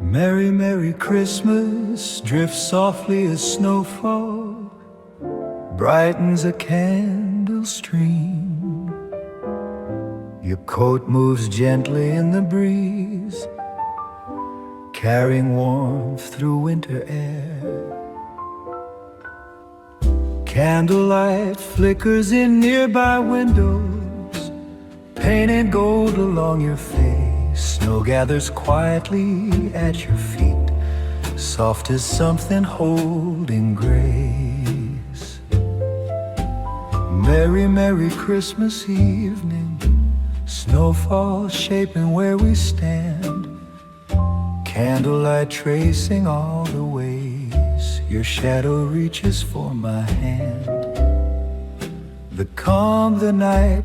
Merry, Merry Christmas drifts softly as snowfall, brightens a candle stream. Your coat moves gently in the breeze, carrying warmth through winter air. Candlelight flickers in nearby windows, painted gold along your face. Snow gathers quietly at your feet, soft as something holding grace. Merry, Merry Christmas evening, snowfall shaping where we stand, candlelight tracing all the ways your shadow reaches for my hand. The calm, the night,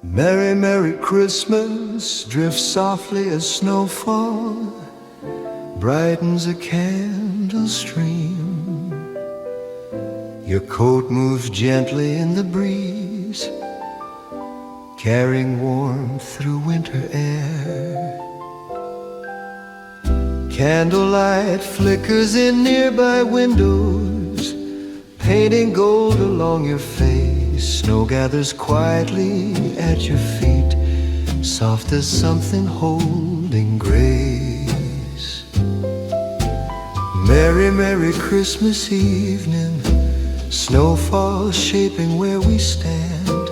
Merry, Merry Christmas drifts softly as snowfall, brightens a candle stream. Your coat moves gently in the breeze, carrying warmth through winter air. Candlelight flickers in nearby windows, painting gold along your face. Snow gathers quietly at your feet, soft as something holding grace. Merry, Merry Christmas evening, snowfall shaping where we stand,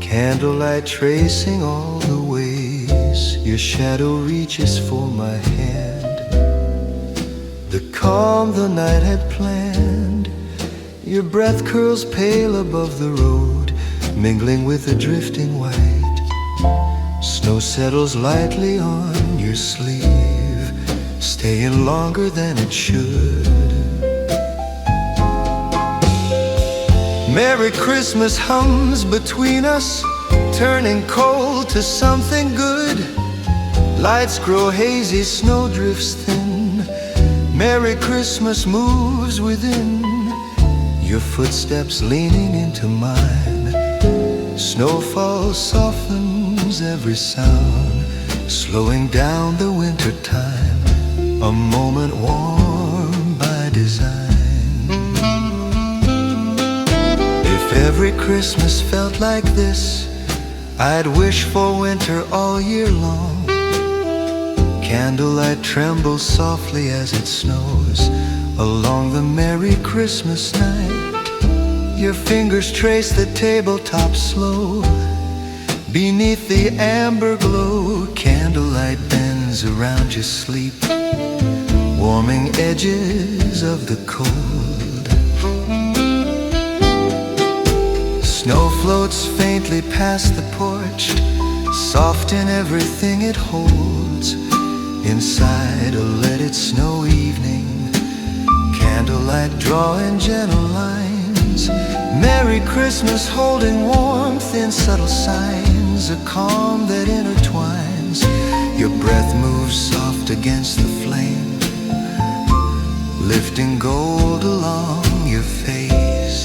candlelight tracing all the ways your shadow reaches for my hand. The calm the night had planned, your breath curls pale above the road, mingling with the drifting white. Snow settles lightly on your sleeve, staying longer than it should. Merry Christmas hums between us, turning cold to something good. Lights grow hazy, snow drifts thin. Merry Christmas moves within, your footsteps leaning into mine. Snowfall softens every sound, slowing down the winter time, a moment warm by design. If every Christmas felt like this, I'd wish for winter all year long. Candlelight trembles softly as it snows along the Merry Christmas night. Your fingers trace the tabletop slow, beneath the amber glow. Candlelight bends around your sleep, warming edges of the cold. Snow floats faintly past the porch, soft in everything it holds. Inside a let it snow evening, candlelight drawing gentle lines. Merry Christmas holding warmth in subtle signs, a calm that intertwines. Your breath moves soft against the flame, lifting gold along your face.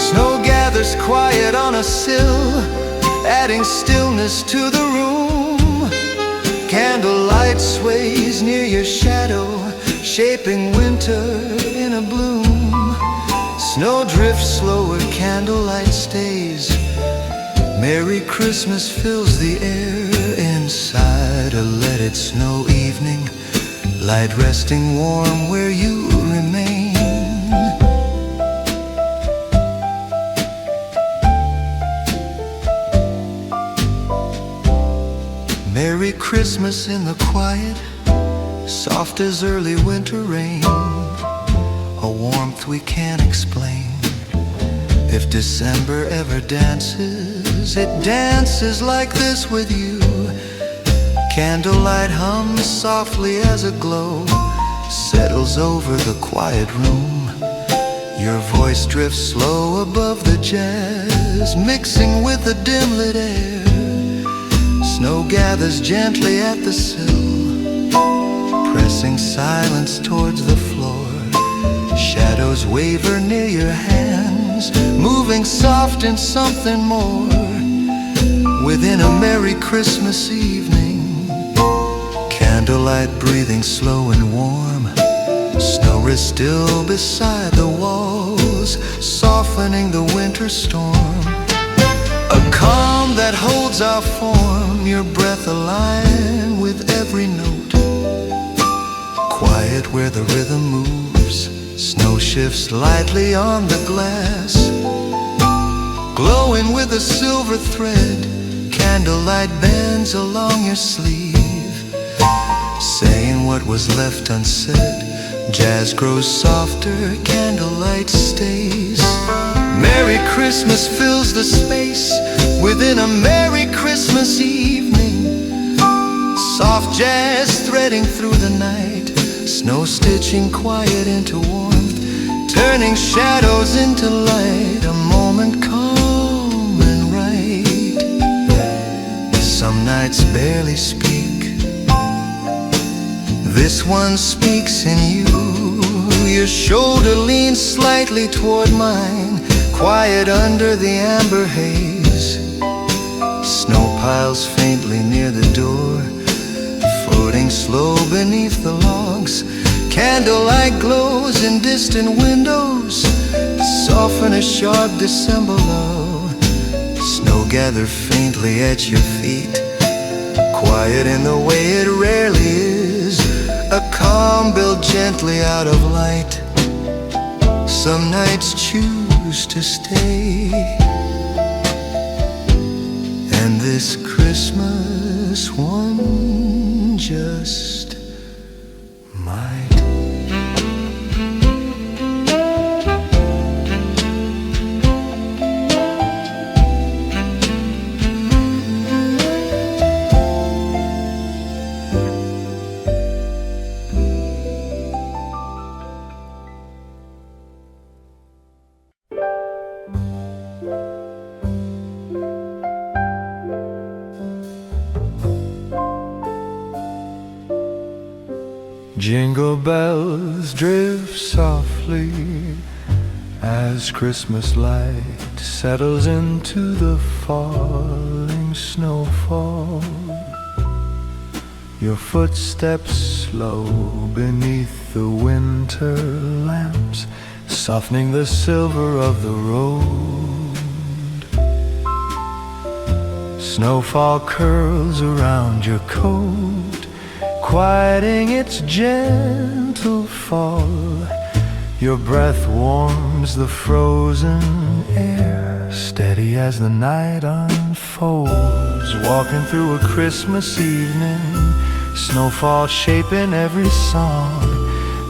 Snow gathers quiet on a sill, adding stillness to the room. Candlelight sways near your shadow, shaping winter in a bloom. Snow drifts slower, candlelight stays. Merry Christmas fills the air inside a let it snow evening, light resting warm where you remain. Merry Christmas in the quiet, soft as early winter rain, a warmth we can't explain. If December ever dances, it dances like this with you. Candlelight hums softly as a glow settles over the quiet room. Your voice drifts slow above the jazz, mixing with the dim-lit air. Snow gathers gently at the sill, pressing silence towards the floor. candles waver near your hands, moving soft in something more. Within a merry Christmas evening, candlelight breathing slow and warm. Snow is still beside the walls, softening the winter storm. A calm that holds our form, your breath aligned with every note. Quiet where the rhythm moves, snow shifts lightly on the glass. Glowing with a silver thread, candlelight bends along your sleeve, saying what was left unsaid. Jazz grows softer, candlelight stays. Merry Christmas fills the space within a Merry Christmas evening. Soft jazz threading through the night, snow stitching quiet into warmth, turning shadows into light. A moment calm and right. Some nights barely speak, this one speaks in you. Your shoulder leans slightly toward mine, quiet under the amber haze. Snow piles faintly near the door, floating slow beneath the logs. Candlelight glows in distant windows, soften a sharp December lull. Snow gather faintly at your feet, quiet in the way it rarely is. A calm built gently out of light. Some nights choose to stay, and this Christmas one just might. Jingle bells drift softly as Christmas light settles into the falling snowfall. Your footsteps slow beneath the winter lamps, softening the silver of the road. Snowfall curls around your coat, quieting its gentle fall. Your breath warms the frozen air, steady as the night unfolds. Walking through a Christmas evening, snowfall shaping every song.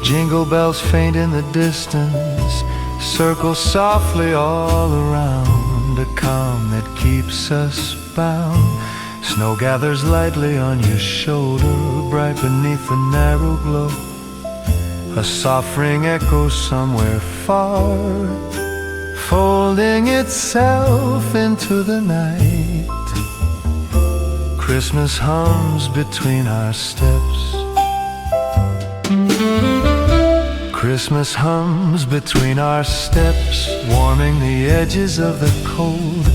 Jingle bells faint in the distance, circle softly all around. A calm that keeps us bound. Snow gathers lightly on your shoulder, bright beneath the narrow glow. A soft ring echoes somewhere far, folding itself into the night. Christmas hums between our steps. Christmas hums between our steps, warming the edges of the cold.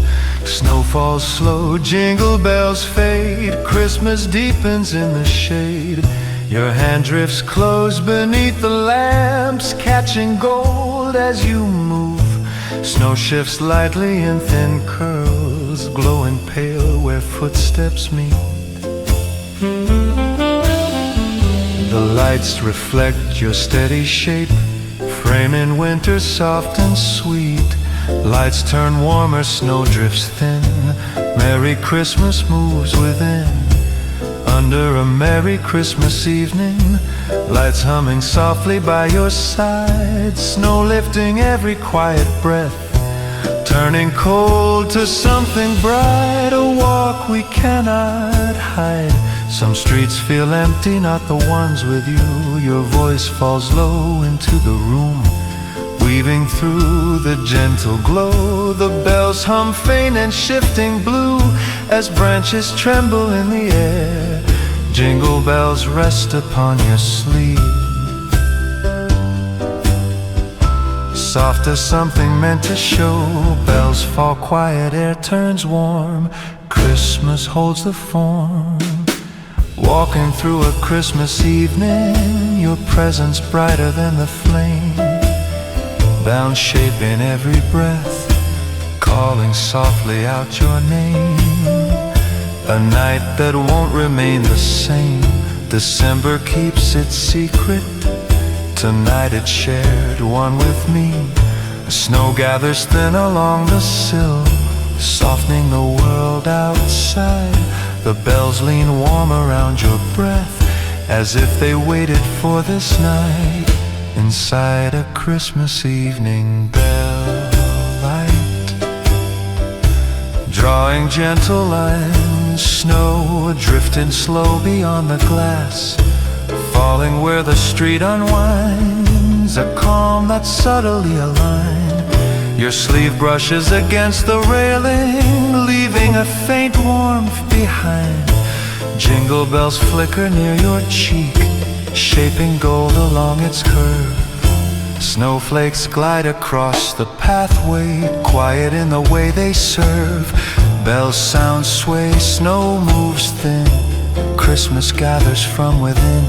Snow falls slow, jingle bells fade, Christmas deepens in the shade. Your hand drifts close beneath the lamps, catching gold as you move. Snow shifts lightly in thin curls, glowing pale where footsteps meet. The lights reflect your steady shape, framing winter soft and sweet. Lights turn warmer, snow drifts thin, Merry Christmas moves within. Under a Merry Christmas evening, lights humming softly by your side, snow lifting every quiet breath, turning cold to something bright. A walk we cannot hide. Some streets feel empty, not the ones with you. Your voice falls low into the room, weaving through the gentle glow. The bells hum faint and shifting blue as branches tremble in the air. Jingle bells rest upon your sleeve. Soft as something meant to show. Bells fall quiet, air turns warm. Christmas holds the form. Walking through a Christmas evening, your presence brighter than the flame. Bound shape in every breath, calling softly out your name. A night that won't remain the same. December keeps its secret. Tonight it's shared, one with me. Snow gathers thin along the sill, softening the world outside. The bells lean warm around your breath, as if they waited for this night. Inside a Christmas evening, bell light, drawing gentle lines. Snow drifting slow beyond the glass, falling where the street unwinds. A calm that's subtly aligned. Your sleeve brushes against the railing, leaving a faint warmth behind. Jingle bells flicker near your cheek, shaping gold along its curve. Snowflakes glide across the pathway, quiet in the way they serve. Bells sound sway, snow moves thin. Christmas gathers from within.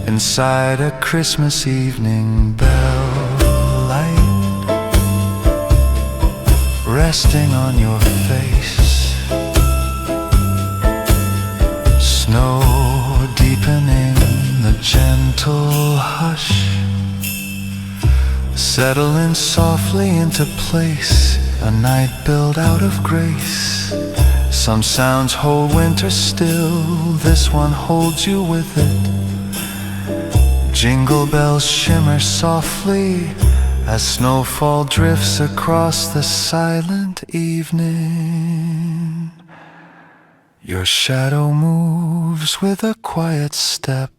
Inside a Christmas evening, bell light, resting on your face. Snow deepening the gentle hush, settling softly into place. A night built out of grace. Some sounds hold winter still, this one holds you with it. Jingle bells shimmer softly as snowfall drifts across the silent evening. Your shadow moves with a quiet step.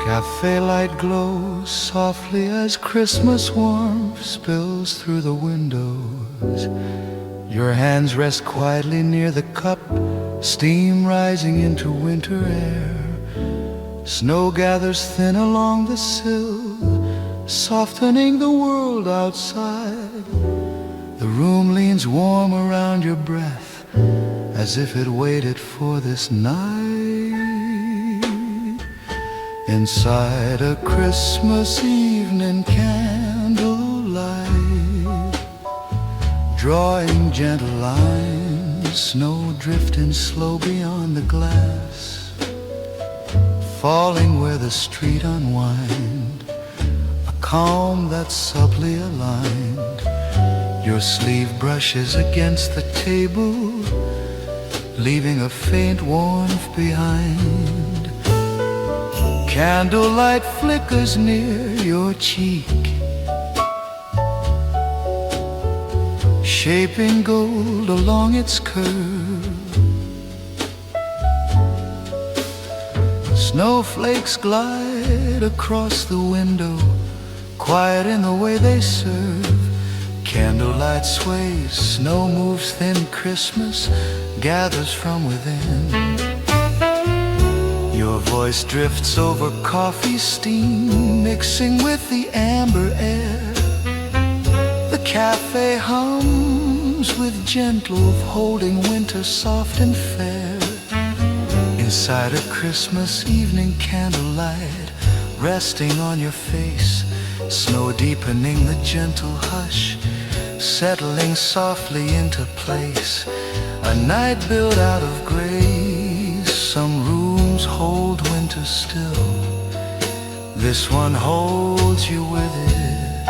Café light glows softly as Christmas warmth spills through the windows. Your hands rest quietly near the cup, steam rising into winter air. Snow gathers thin along the sill, softening the world outside. The room leans warm around your breath, as if it waited for this night. Inside a Christmas evening, candlelight, drawing gentle lines. Snow drifting slow beyond the glass, falling where the street unwind. A calm that's subtly aligned. Your sleeve brushes against the table, leaving a faint warmth behind. Candlelight flickers near your cheek, shaping gold along its curve. Snowflakes glide across the window, quiet in the way they serve. Candlelight sways, snow moves thin. Christmas gathers from within. Your voice drifts over coffee steam, mixing with the amber air. The cafe hums with gentle, holding winter soft and fair. Inside a Christmas evening, candlelight resting on your face. Snow deepening the gentle hush, settling softly into place. A night built out of grace. Some rooms hold winter still, this one holds you with it.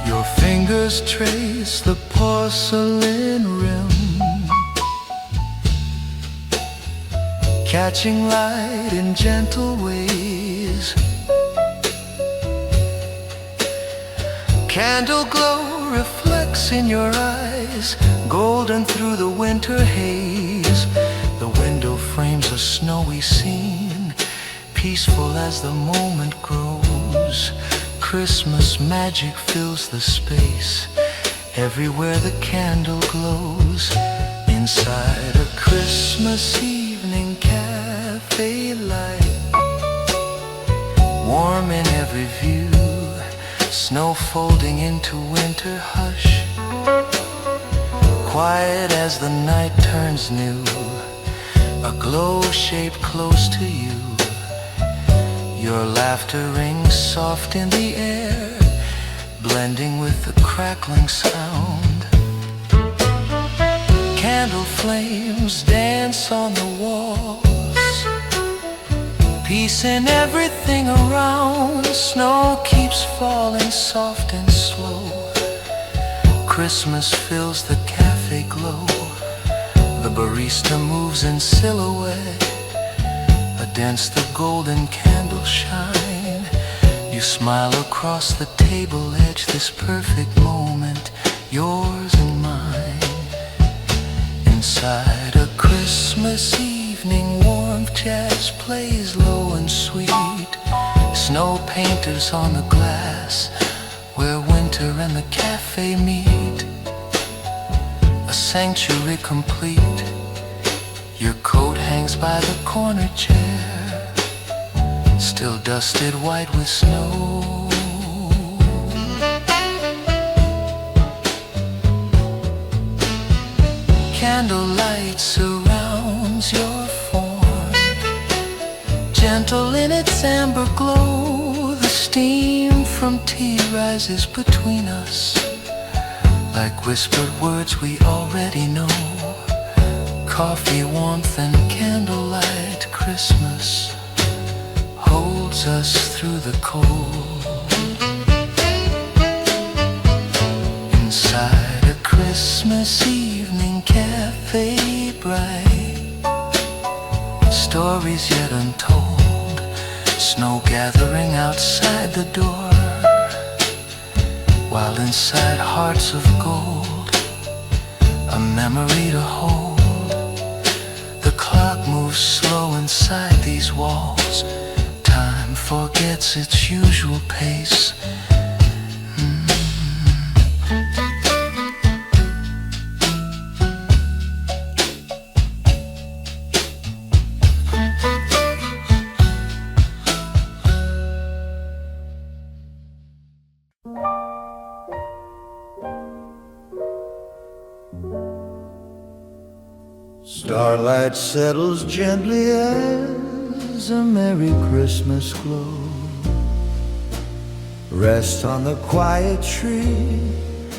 Your fingers trace the porcelain rim, catching light in gentle ways. Candle glow reflects in your eyes, golden through the winter haze. The window frames a snowy scene, peaceful as the moment grows. Christmas magic fills the space. Everywhere the candle glows. Inside a Christmas evening cafe light, warm in every view, snow folding into winter hush, quiet as the night turns new, a glow shaped close to you. Your laughter rings soft in the air, blending with the crackling sound. Candle flames dance on the walls, peace in everything around. Snow keeps falling soft and slow. Christmas fills the cafe glow. The barista moves in silhouette against the golden candle shine. You smile across the table edge, this perfect moment, yours and mine. Inside a Christmas evening, warmth jazz plays low and sweet. Snow painters on the glass, where winter and the cafe meet. A sanctuary complete. Your coat hangs by the corner chair, still dusted white with snow. Candlelight surrounds your form, gentle in its amber glow. The steam from tea rises between us, like whispered words we already know. Coffee warmth and candlelight, Christmas holds us through the cold. Inside a Christmas evening cafe bright, stories yet untold, snow gathering outside the door, while inside hearts of gold, a memory to hold. The clock moves slow inside these walls, time forgets its usual pace. Starlight settles gently as a Merry Christmas glow rests on the quiet tree.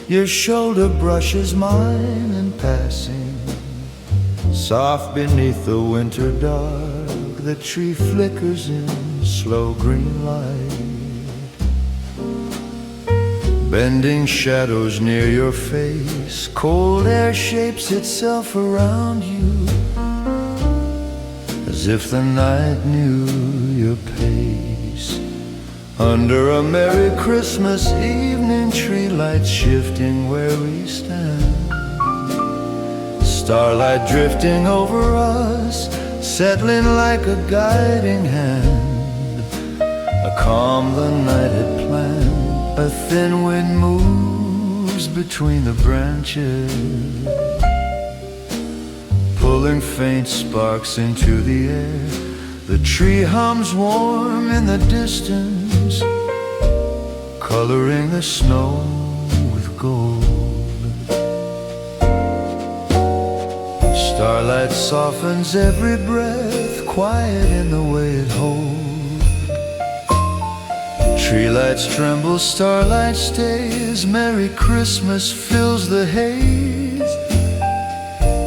Your shoulder brushes mine in passing, soft beneath the winter dark. The tree flickers in slow green light, bending shadows near your face. Cold air shapes itself around you, as if the night knew your pace. Under a Merry Christmas evening, tree lights shifting where we stand. Starlight drifting over us, settling like a guiding hand. A calm the night had planned. A thin wind moves between the branches, pulling faint sparks into the air. The tree hums warm in the distance, coloring the snow with gold. Starlight softens every breath, quiet in the way it holds. Tree lights tremble, starlight stays. Merry Christmas fills the haze.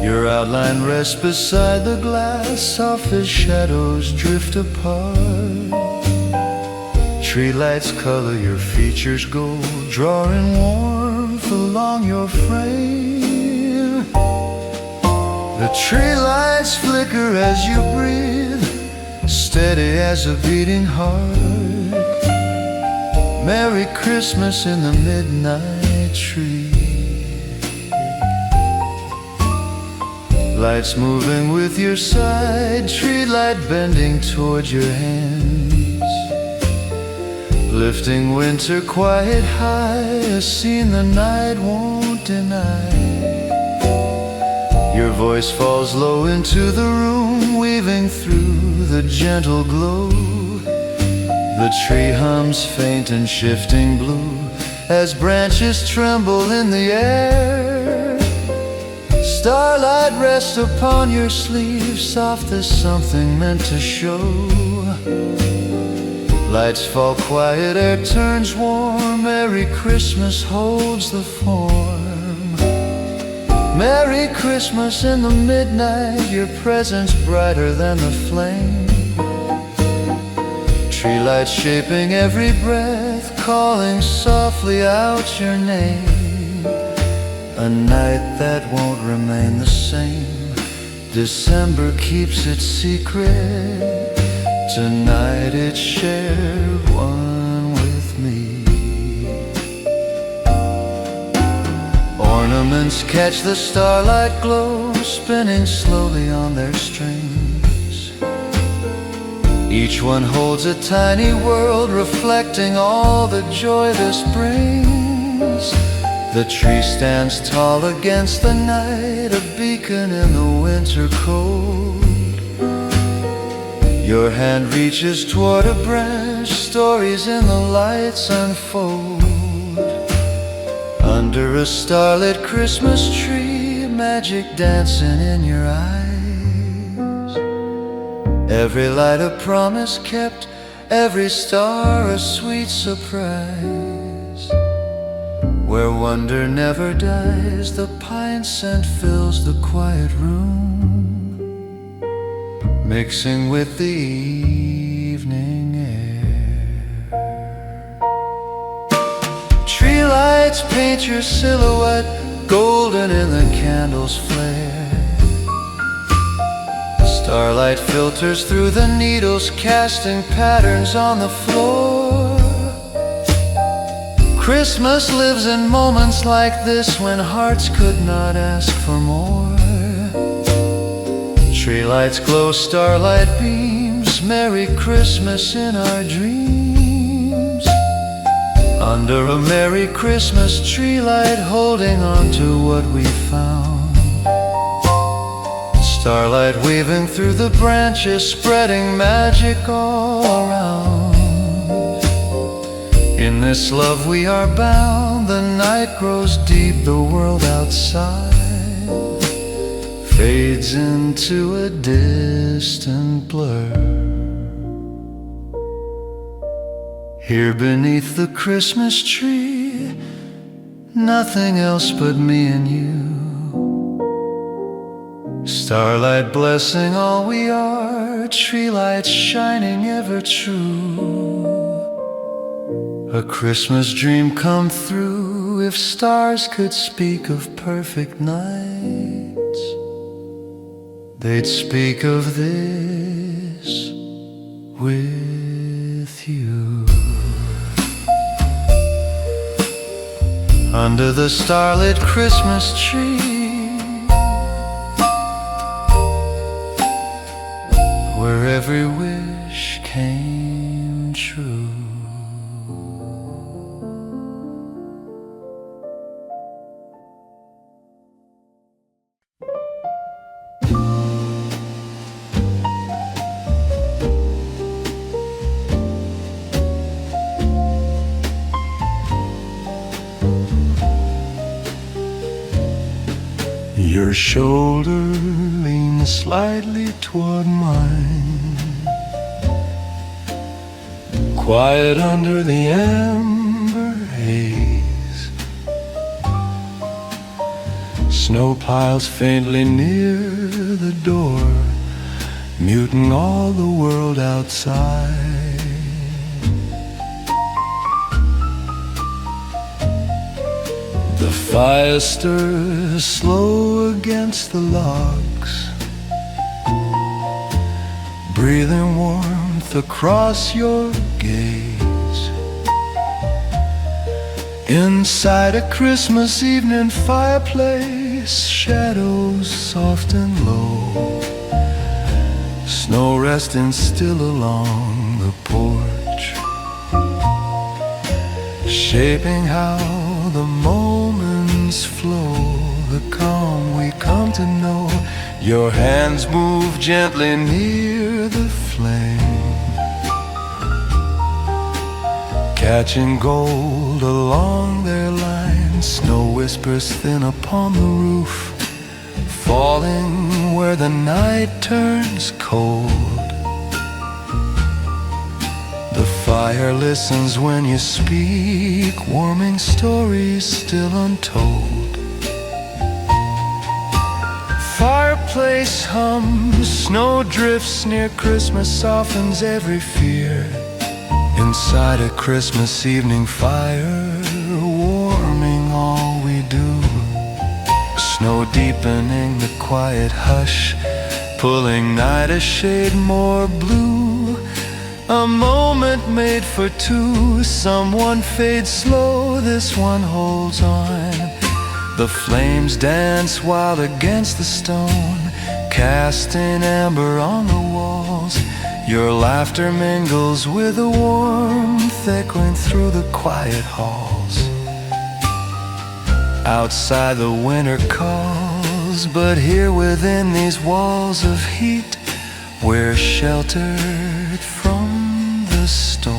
Your outline rests beside the glass, soft as shadows drift apart. Tree lights color your features gold, drawing warmth along your frame. The tree lights flicker as you breathe, steady as a beating heart. Merry Christmas in the midnight tree. Lights moving with your side, tree light bending toward your hands, lifting winter quiet high, a scene the night won't deny. Your voice falls low into the room, weaving through the gentle glow. The tree hums faint and shifting blue as branches tremble in the air. Starlight rests upon your sleeve, soft as something meant to show. Lights fall quiet, air turns warm, Merry Christmas holds the form. Merry Christmas in the midnight, your presence brighter than the flame. Tree lights shaping every breath, calling softly out your name. A night that won't remain the same. December keeps its secret. Tonight it's shared one with me. Ornaments catch the starlight glow, spinning slowly on their strings. Each one holds a tiny world, reflecting all the joy this brings. The tree stands tall against the night, a beacon in the winter cold. Your hand reaches toward a branch, stories in the lights unfold. Under a starlit Christmas tree, magic dancing in your eyes. Every light a promise kept, every star a sweet surprise. Where wonder never dies, the pine scent fills the quiet room, mixing with the evening air. Tree lights paint your silhouette, golden in the candle's flare. Starlight filters through the needles, casting patterns on the floor. Christmas lives in moments like this, when hearts could not ask for more. Tree lights glow, starlight beams, Merry Christmas in our dreams. Under a Merry Christmas tree light, holding on to what we found. Starlight weaving through the branches, spreading magic all around. In this love we are bound, the night grows deep, the world outside fades into a distant blur. Here beneath the Christmas tree, nothing else but me and you. Starlight blessing all we are, tree lights shining ever true. A Christmas dream come through, if stars could speak of perfect nights, they'd speak of this with you. Under the starlit Christmas tree, where every wish came true. Your shoulder leans slightly toward mine, quiet under the amber haze. Snow piles faintly near the door, muting all the world outside. The fire stirs slow against the logs, breathing warmth across your gaze. Inside a Christmas evening fireplace, place, shadows soft and low, snow resting still along the porch, shaping how the moments flow, the calm we come to know. Your hands move gently near the flame, catching gold along their line. Snow whispers thin upon the roof, falling where the night turns cold. The fire listens when you speak, warming stories still untold. Fireplace hums, snow drifts near Christmas, softens every fear. Inside a Christmas evening fire, warming all we do. Snow deepening the quiet hush, pulling night a shade more blue. A moment made for two, someone fades slow, this one holds on. The flames dance wild against the stone, casting amber on the walls. Your laughter mingles with a warmth echoing through the quiet halls. Outside the winter calls, but here within these walls of heat, we're sheltered from the storm.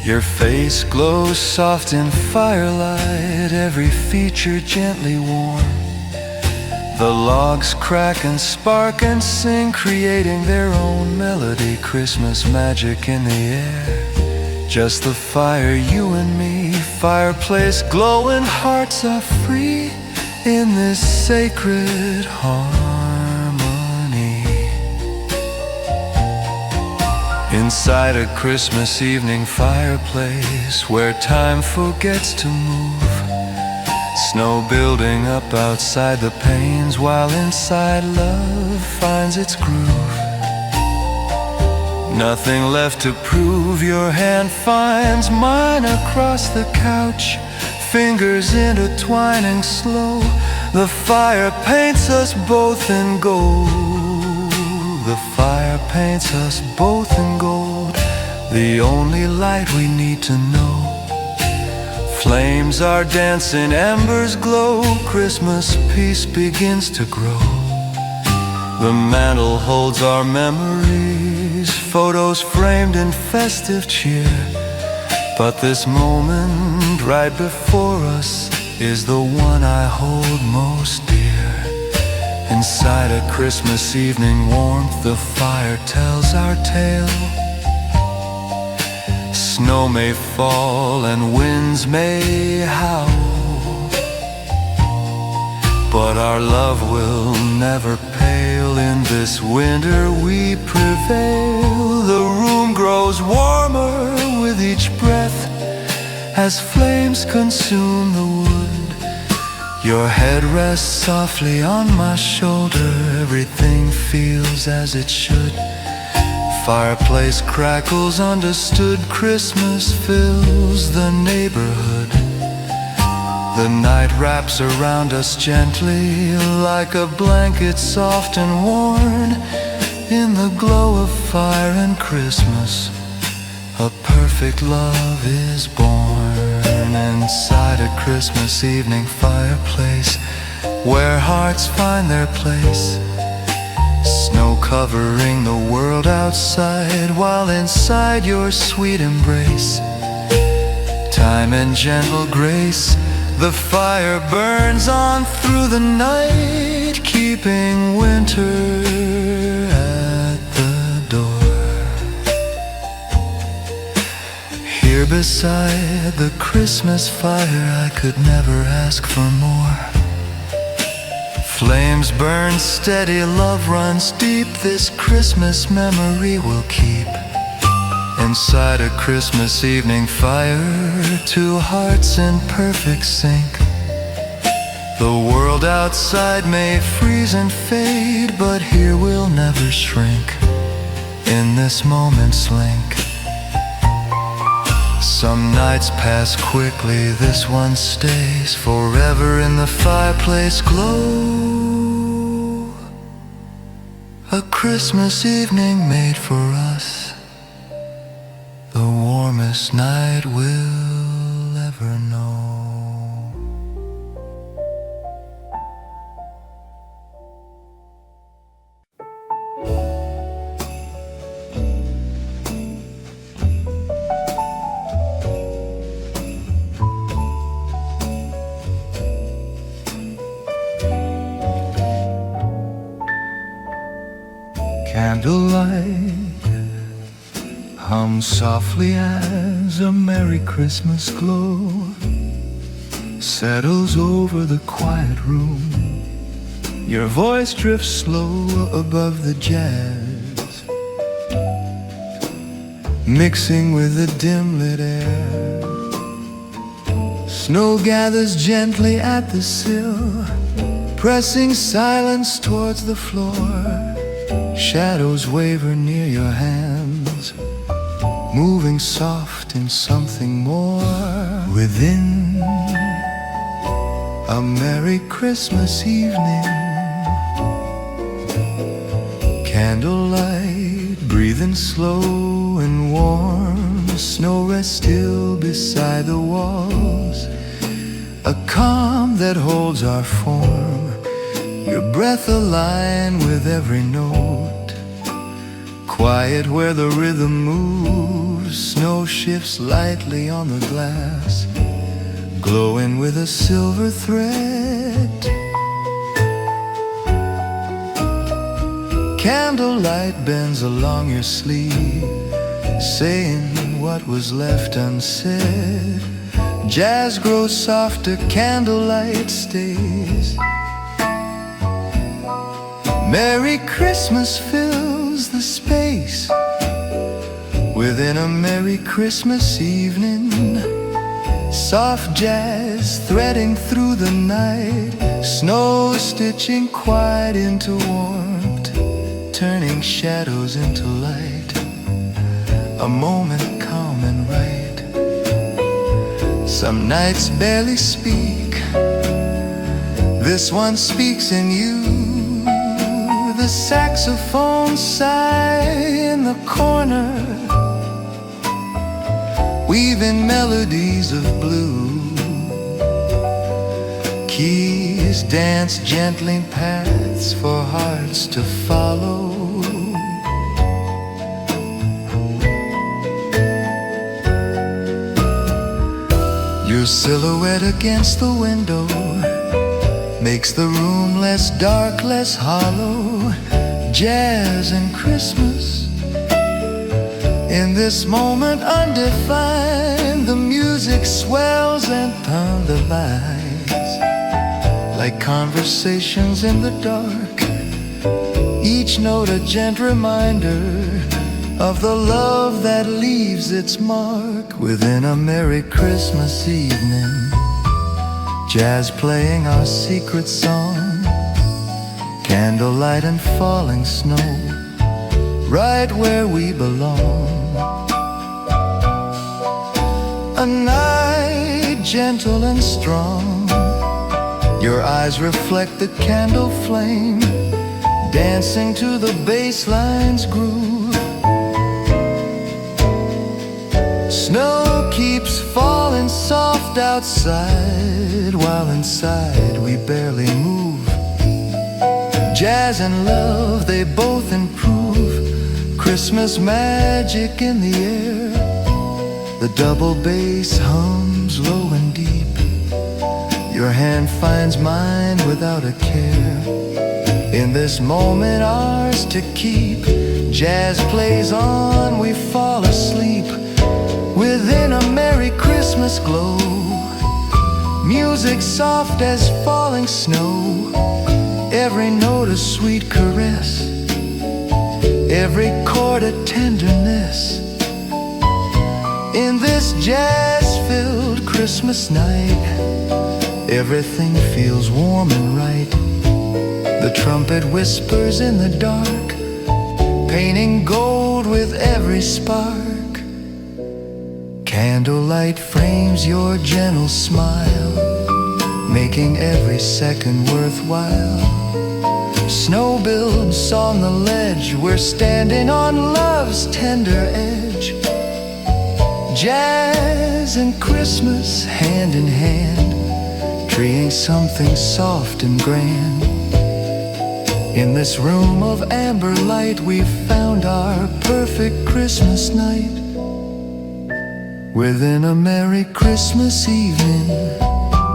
Your face glows soft in firelight, every feature gently warm. The logs crack and spark and sing, creating their own melody. Christmas magic in the air, just the fire, you and me. Fireplace glowing, hearts are free in this sacred harmony. Inside a Christmas evening fireplace, where time forgets to move, snow building up outside the panes, while inside love finds its groove. Nothing left to prove, your hand finds mine across the couch, fingers intertwining slow. The fire paints us both in gold. The fire paints us both in gold, the only light we need to know. Flames are dancing, embers glow, Christmas peace begins to grow. The mantle holds our memories, photos framed in festive cheer. But this moment right before us is the one I hold most dear. Inside a Christmas evening warmth, the fire tells our tale. Snow may fall and winds may howl, but our love will never pale. In this winter we prevail. The room grows warmer with each breath as flames consume the wood. Your head rests softly on my shoulder, everything feels as it should. Fireplace crackles, understood, Christmas fills the neighborhood. The night wraps around us gently, like a blanket soft and worn. In the glow of fire and Christmas, a perfect love is born. Inside a Christmas evening fireplace, where hearts find their place. Snow covering the world outside, while inside your sweet embrace, time and gentle grace. The fire burns on through the night, keeping winter at the door. Here beside the Christmas fire, I could never ask for more. Flames burn steady, love runs deep, this Christmas memory will keep. Inside a Christmas evening fire, two hearts in perfect sync. The world outside may freeze and fade, but here we'll never shrink. In this moment's link, Some nights pass quickly, this one stays forever in the fireplace glow. A Christmas evening made for us, the warmest night we'll ever know. Candlelight hums softly as a Merry Christmas glow settles over the quiet room. Your voice drifts slow above the jazz, mixing with the dim-lit air. Snow gathers gently at the sill, pressing silence towards the floor. Shadows waver near your hands, moving soft in something more. Within a Merry Christmas evening, candlelight breathing slow and warm. Snow rests still beside the walls, a calm that holds our form. Your breath aligned with every note, quiet where the rhythm moves. Snow shifts lightly on the glass, glowing with a silver thread. Candlelight bends along your sleeve, saying what was left unsaid. Jazz grows softer, candlelight stays. Merry Christmas fills the space within a Merry Christmas evening. Soft jazz threading through the night, snow stitching quiet into warmth, turning shadows into light. A moment calm and right. Some nights barely speak, this one speaks in you. The saxophone sigh in the corner, weaving melodies of blue. Keys dance gently paths for hearts to follow. Your silhouette against the window makes the room less dark, less hollow. Jazz and Christmas, in this moment undefined. The music swells and thunderlights, like conversations in the dark. Each note a gentle reminder of the love that leaves its mark. Within a Merry Christmas evening, jazz playing our secret song, candlelight and falling snow, right where we belong. A night gentle and strong, your eyes reflect the candle flame, dancing to the bass line's groove. Snow keeps falling soft outside, while inside we barely move. Jazz and love, they both improve. Christmas magic in the air. The double bass hums low and deep. Your hand finds mine without a care. In this moment ours to keep, jazz plays on, we fall asleep within a Merry Christmas glow. Music soft as falling snow, every note a sweet caress, every chord a tenderness. In this jazz-filled Christmas night, everything feels warm and right. The trumpet whispers in the dark, painting gold with every spark. Candlelight frames your gentle smile, making every second worthwhile. Snow builds on the ledge, we're standing on love's tender edge. Jazz and Christmas hand in hand, creating something soft and grand. In this room of amber light, we've found our perfect Christmas night. Within a merry Christmas evening,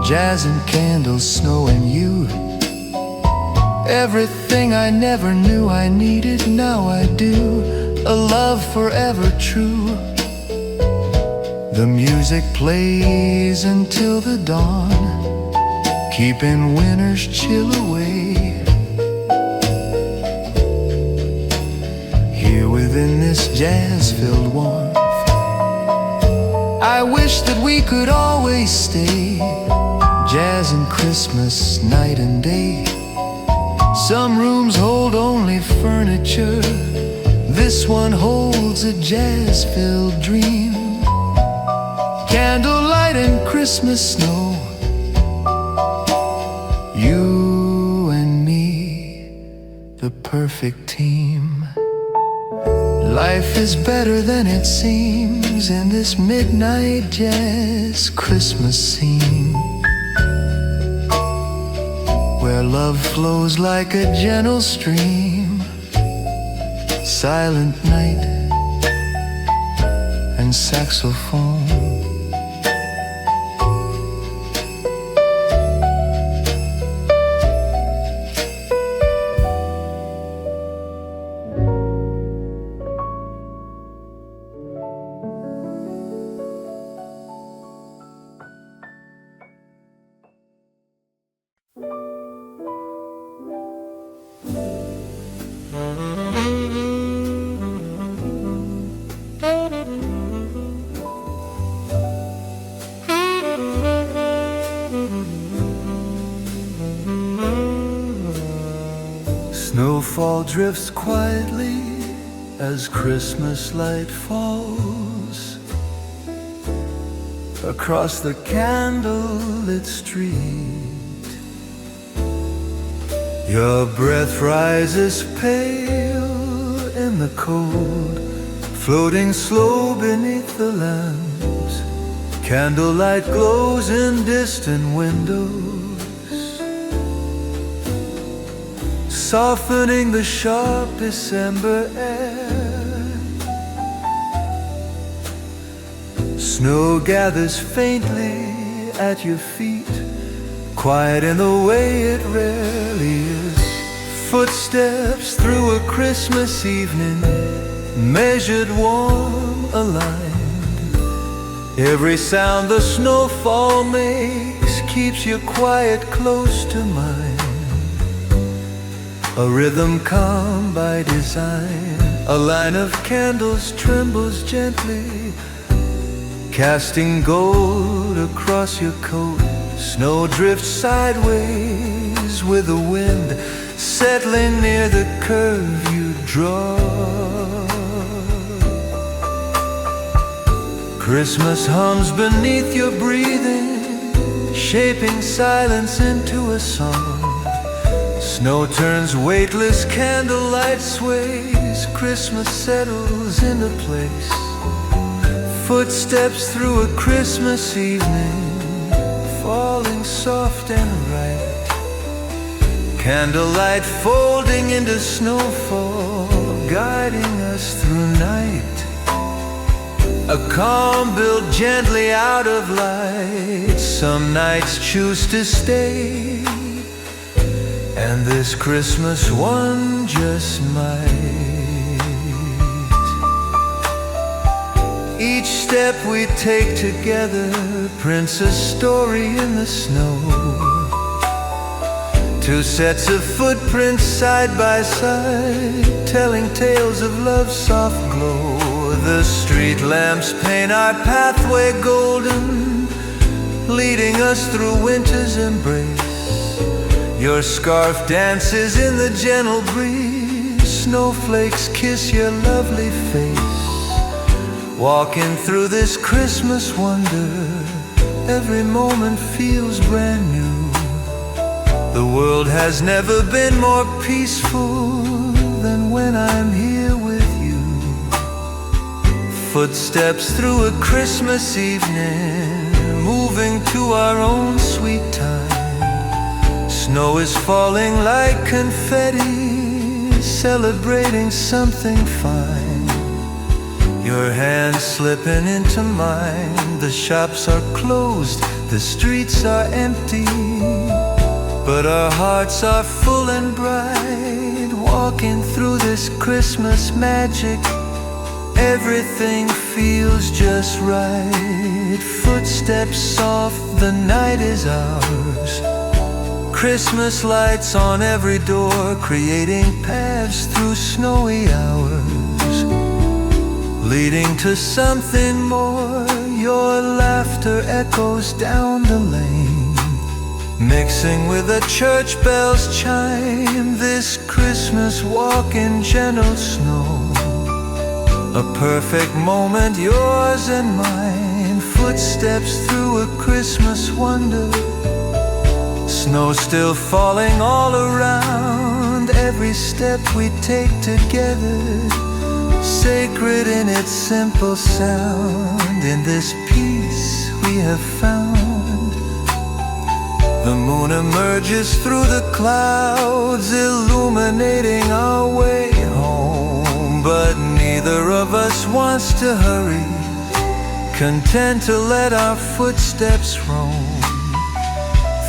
jazz and candles, snow and you. Everything I never knew I needed, now I do. A love forever true. The music plays until the dawn, keeping winter's chill away. Here within this jazz-filled warmth, I wish that we could always stay. Jazz and Christmas night and day. Some rooms hold only furniture, this one holds a jazz-filled dream. Candlelight and Christmas snow, you and me, the perfect team. Life is better than it seems in this midnight jazz Christmas scene, where love flows like a gentle stream. Silent night and saxophone. Snowfall drifts quietly as Christmas light falls across the candlelit street. Your breath rises pale in the cold, floating slow beneath the lamps. Candlelight glows in distant windows, softening the sharp December air. Snow gathers faintly at your feet, quiet in the way it rarely is. Footsteps through a Christmas evening, measured, warm, aligned. Every sound the snowfall makes keeps you quiet close to mine. A rhythm calm by design, a line of candles trembles gently, casting gold across your coat. Snow drifts sideways with the wind, settling near the curve you draw. Christmas hums beneath your breathing, shaping silence into a song. Snow turns weightless, candlelight sways, Christmas settles into place. Footsteps through a Christmas evening, falling soft and right. Candlelight folding into snowfall, guiding us through night. A calm built gently out of light. Some nights choose to stay, and this Christmas one just might. Each step we take together prints a story in the snow. Two sets of footprints side by side, telling tales of love's soft glow. The street lamps paint our pathway golden, leading us through winter's embrace. Your scarf dances in the gentle breeze, snowflakes kiss your lovely face. Walking through this Christmas wonder, every moment feels brand new. The world has never been more peaceful than when I'm here with you. Footsteps through a Christmas evening, moving to our own sweet time. Snow is falling like confetti, celebrating something fine. Your hand slipping into mine. The shops are closed, the streets are empty, but our hearts are full and bright. Walking through this Christmas magic, everything feels just right. Footsteps soft, the night is ours. Christmas lights on every door, creating paths through snowy hours, leading to something more. Your laughter echoes down the lane, mixing with the church bells chime. This Christmas walk in gentle snow, a perfect moment, yours and mine. Footsteps through a Christmas wonder, snow still falling all around. Every step we take together, sacred in its simple sound. In this peace we have found, the moon emerges through the clouds, illuminating our way home. But neither of us wants to hurry, content to let our footsteps roam.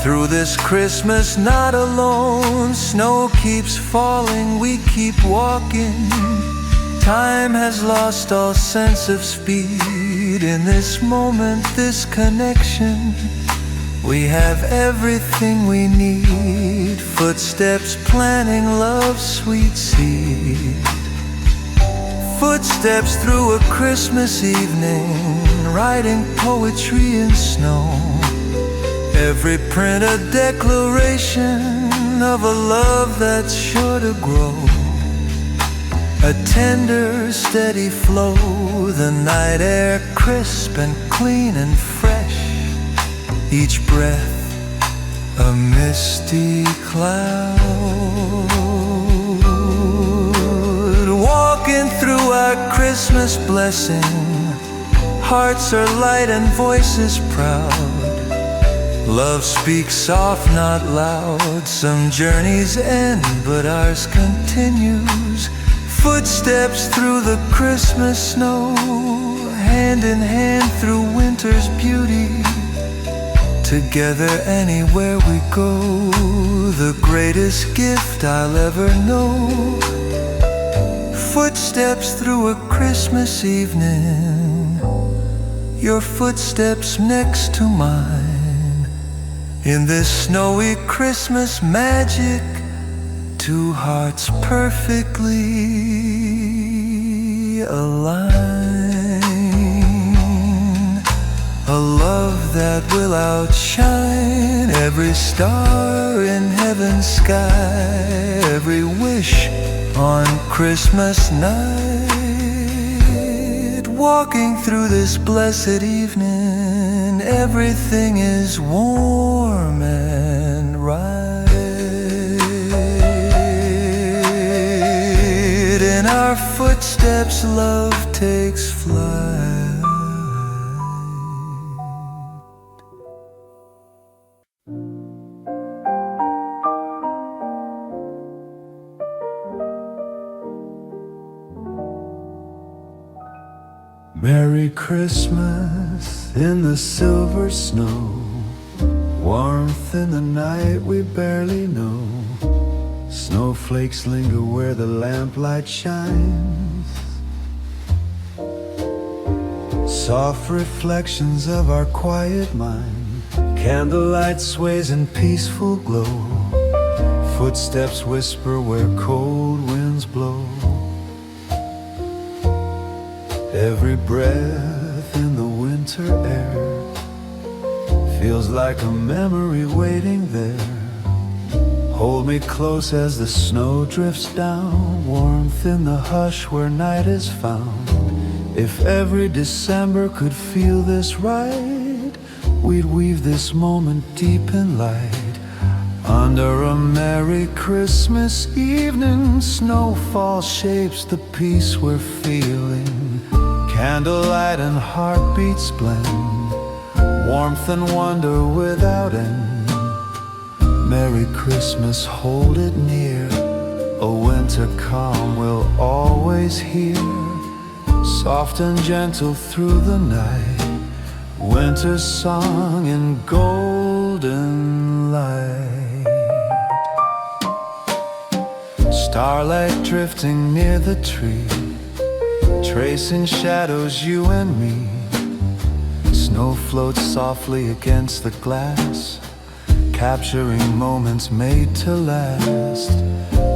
Through this Christmas not alone, snow keeps falling, we keep walking. Time has lost all sense of speed. In this moment, this connection, we have everything we need. Footsteps planting love's sweet seed. Footsteps through a Christmas evening, writing poetry in snow. Every print a declaration of a love that's sure to grow. A tender, steady flow, the night air crisp and clean and fresh. Each breath a misty cloud. Walking through our Christmas blessing, hearts are light and voices proud. Love speaks soft, not loud. Some journeys end, but ours continues. Footsteps through the Christmas snow, hand in hand through winter's beauty. Together anywhere we go, the greatest gift I'll ever know. Footsteps through a Christmas evening, your footsteps next to mine. In this snowy Christmas magic, two hearts perfectly align. A love that will outshine every star in heaven's sky, every wish on Christmas night. Walking through this blessed evening, everything is warm and right. In our footsteps, love takes flight. Merry Christmas in the silver snow, warmth in the night we barely know. Snowflakes linger where the lamplight shines, soft reflections of our quiet mind. Candlelight sways in peaceful glow, footsteps whisper where cold winds blow. Every breath in the winter air feels like a memory waiting there. Hold me close as the snow drifts down, warmth in the hush where night is found. If every December could feel this right, we'd weave this moment deep in light. Under a merry Christmas evening, snowfall shapes the peace we're feeling. Candlelight and heartbeats blend, warmth and wonder without end. Merry Christmas, hold it near, a winter calm we'll always hear. Soft and gentle through the night, winter's song in golden light. Starlight drifting near the tree, tracing shadows, you and me. Snow floats softly against the glass, capturing moments made to last.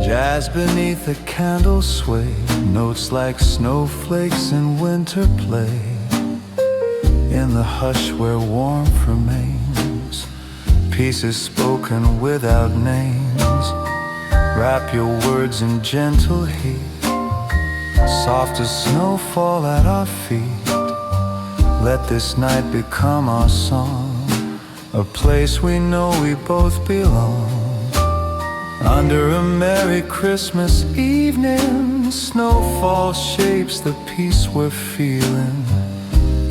Jazz beneath a candle sway, notes like snowflakes in winter play. In the hush where warmth remains, peace is spoken without names. Wrap your words in gentle heat, soft as snowfall at our feet. Let this night become our song, a place we know we both belong. Under a merry Christmas evening, snowfall shapes the peace we're feeling.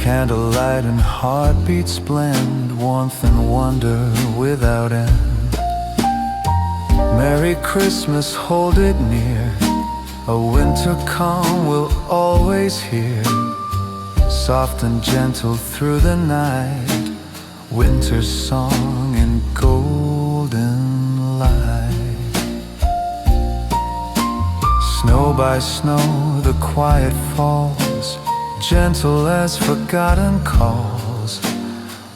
Candlelight and heartbeats blend, warmth and wonder without end. Merry Christmas, hold it near, a winter calm we'll always hear. Soft and gentle through the night, winter's song in golden light. Snow by snow the quiet falls, gentle as forgotten calls.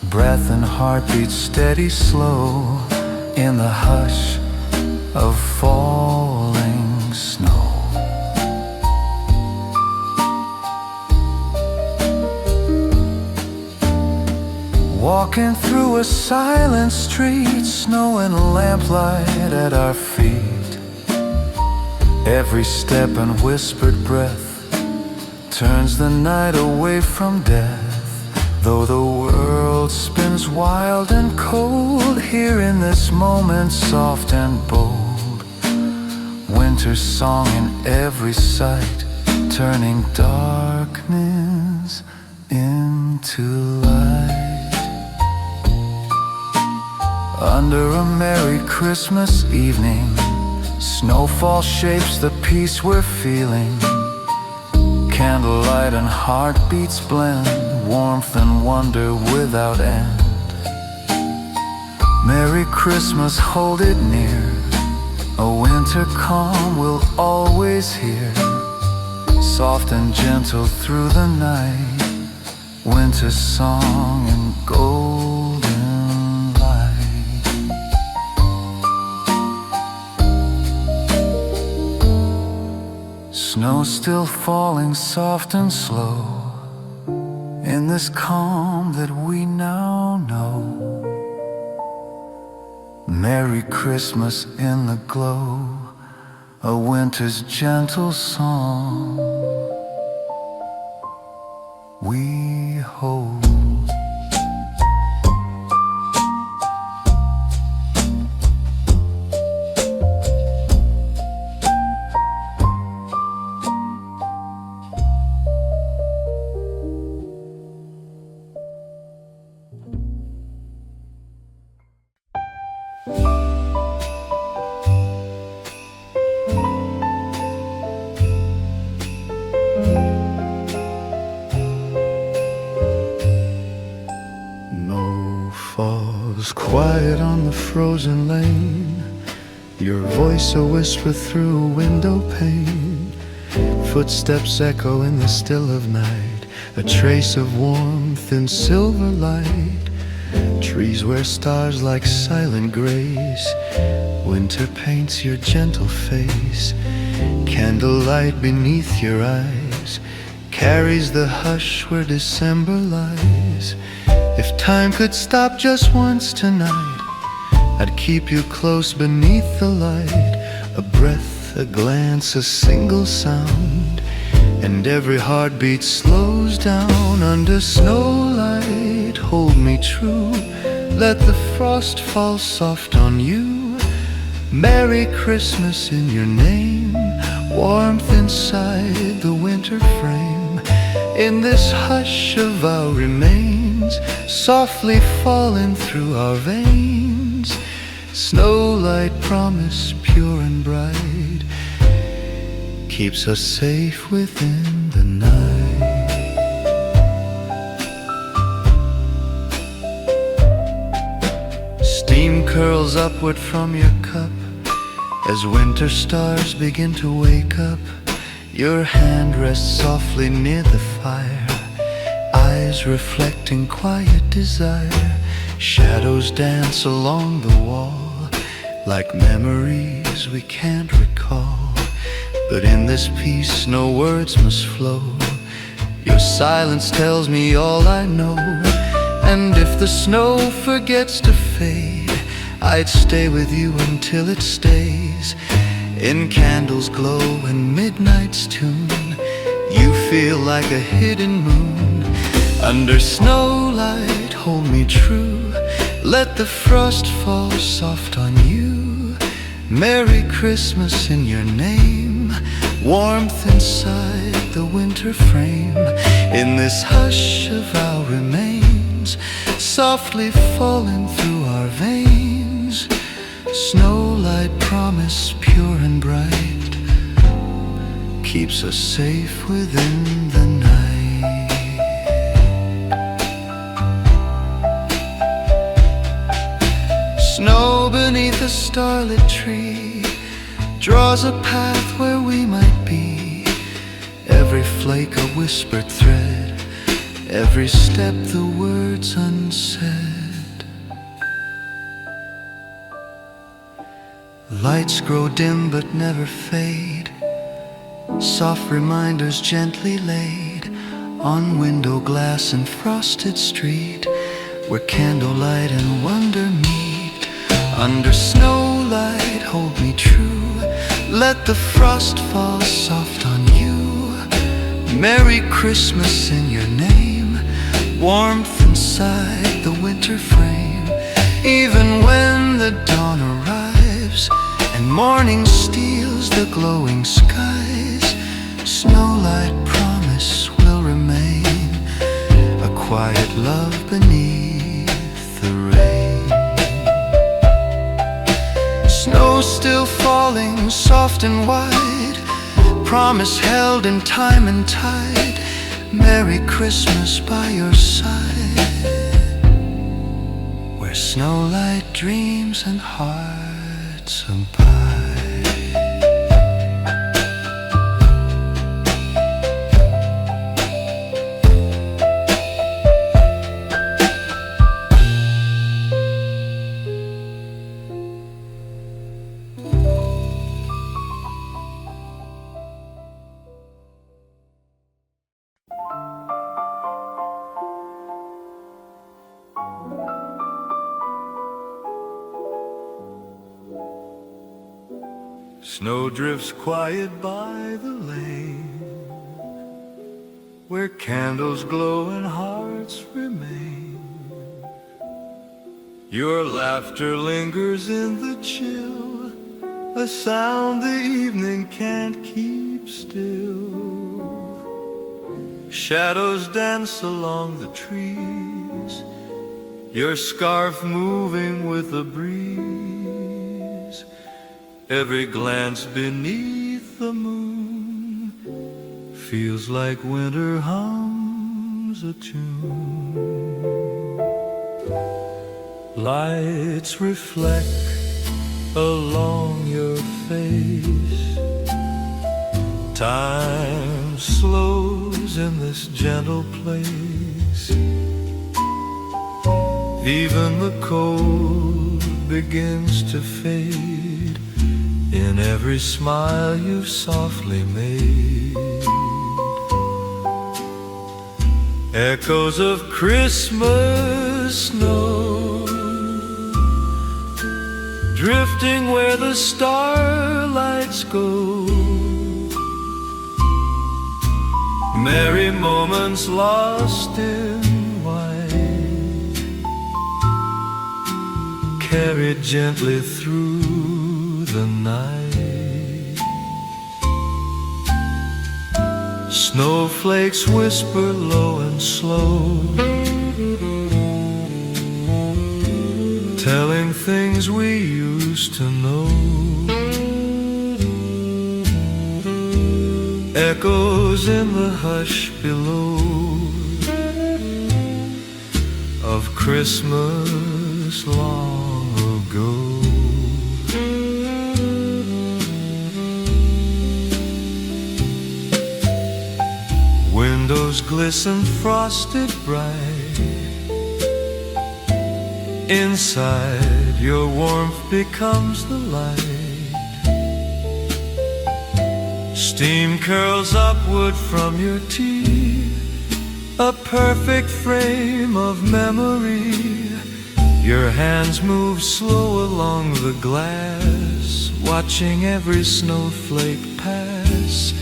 Breath and heartbeat steady slow, in the hush of falling snow. Walking through a silent street, snow and lamplight at our feet. Every step and whispered breath turns the night away from death. Though the world spins wild and cold, here in this moment soft and bold. Winter's song in every sight, turning darkness into light. Under a merry Christmas evening, snowfall shapes the peace we're feeling. Candlelight and heartbeats blend, warmth and wonder without end. Merry Christmas, hold it near, a winter calm we'll always hear. Soft and gentle through the night, winter's song in golden light. Snow still falling soft and slow, in this calm that we now know. Merry Christmas in the glow, a winter's gentle song we hold. Quiet on the frozen lane, your voice a whisper through a window pane. Footsteps echo in the still of night, a trace of warmth in silver light. Trees wear stars like silent grace, winter paints your gentle face. Candlelight beneath your eyes carries the hush where December lies. If time could stop just once tonight, I'd keep you close beneath the light. A breath, a glance, a single sound, and every heartbeat slows down under snowlight. Hold me true, let the frost fall soft on you. Merry Christmas in your name, warmth inside the winter frame. In this hush of our remains, softly falling through our veins. Snowlight promise pure and bright keeps us safe within the night. Steam curls upward from your cup as winter stars begin to wake up. Your hand rests softly near the fire, eyes reflecting quiet desire. Shadows dance along the wall like memories we can't recall. But in this peace no words must flow. Your silence tells me all I know. And if the snow forgets to fade, I'd stay with you until it stays. In candles' glow and midnight's tune, you feel like a hidden moon. Under snowlight, hold me true, let the frost fall soft on you. Merry Christmas in your name, warmth inside the winter frame. In this hush of our remains, softly falling through our veins. Snowlight promise pure and bright keeps us safe within the night. Snow beneath a starlit tree draws a path where we might be. Every flake a whispered thread, every step the words unsaid. Lights grow dim but never fade, soft reminders gently laid on window glass and frosted street, where candlelight and wonder meet. Under snowlight, hold me true, let the frost fall soft on you. Merry Christmas in your name, warmth inside the winter frame. Even when the dawn arrives and morning steals the glowing skies, snowlight promise will remain, a quiet love beneath the rain. Snow still falling soft and wide, promise held in time and tide. Merry Christmas by your side, where snowlight dreams and hearts abide. Snow drifts quiet by the lane, where candles glow and hearts remain. Your laughter lingers in the chill, a sound the evening can't keep still. Shadows dance along the trees, your scarf moving with the breeze. Every glance beneath the moon feels like winter hums a tune. Lights reflect along your face, time slows in this gentle place. Even the cold begins to fade in every smile you've softly made. Echoes of Christmas snow, drifting where the starlights go. merry moments lost in white, carried gently through the night. Snowflakes whisper low and slow, telling things we used to know. Echoes in the hush below of Christmas long ago. Windows glisten frosted bright, inside your warmth becomes the light. Steam curls upward from your teeth, a perfect frame of memory. Your hands move slow along the glass, watching every snowflake pass.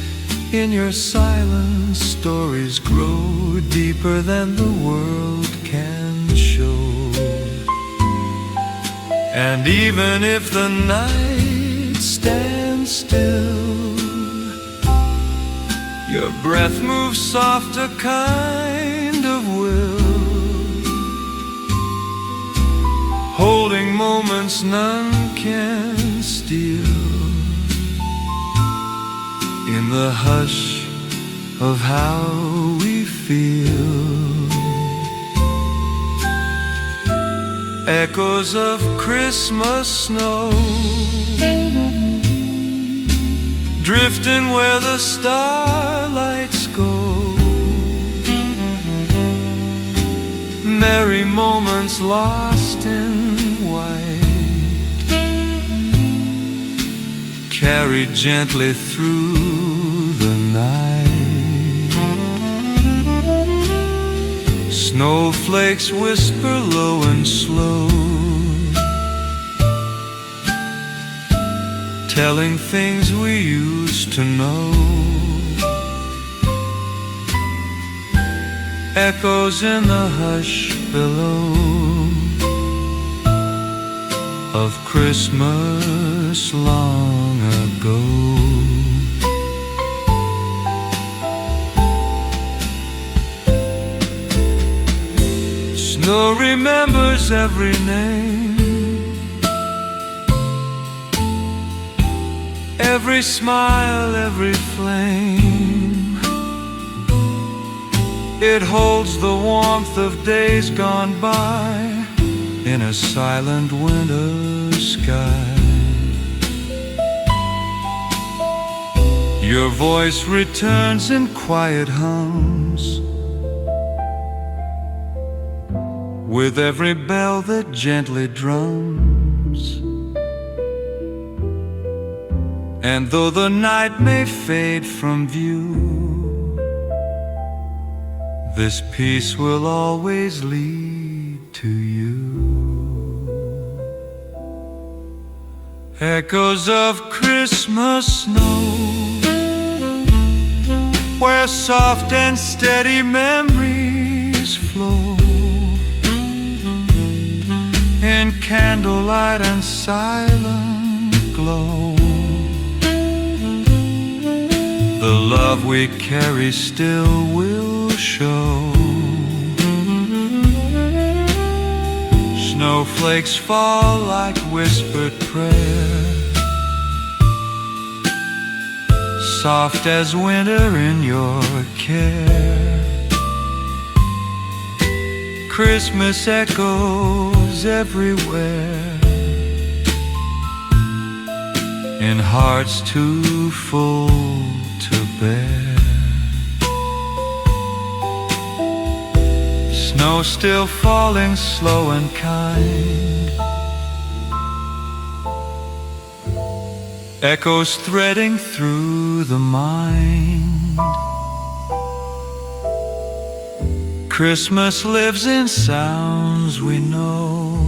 In your silence, stories grow deeper than the world can show. And even if the night stands still, your breath moves soft, a kind of will, holding moments none can steal. In the hush of how we feel, echoes of Christmas snow, drifting where the starlights go. Merry moments lost in white, carried gently through the night. Snowflakes whisper low and slow, telling things we used to know. Echoes in the hush below of Christmas long ago. Snow remembers every name, every smile, every flame. It holds the warmth of days gone by in a silent winter sky. Your voice returns in quiet hums, with every bell that gently drums. And though the night may fade from view, this peace will always lead to you. Echoes of Christmas snow, where soft and steady memories flow, in candlelight and silent glow. The love we carry still will show. Snowflakes fall like whispered prayer, soft as winter in your care. Christmas echoes everywhere, in hearts too full to bear. Snow still falling slow and kind, echoes threading through the mind. Christmas lives in sounds we know,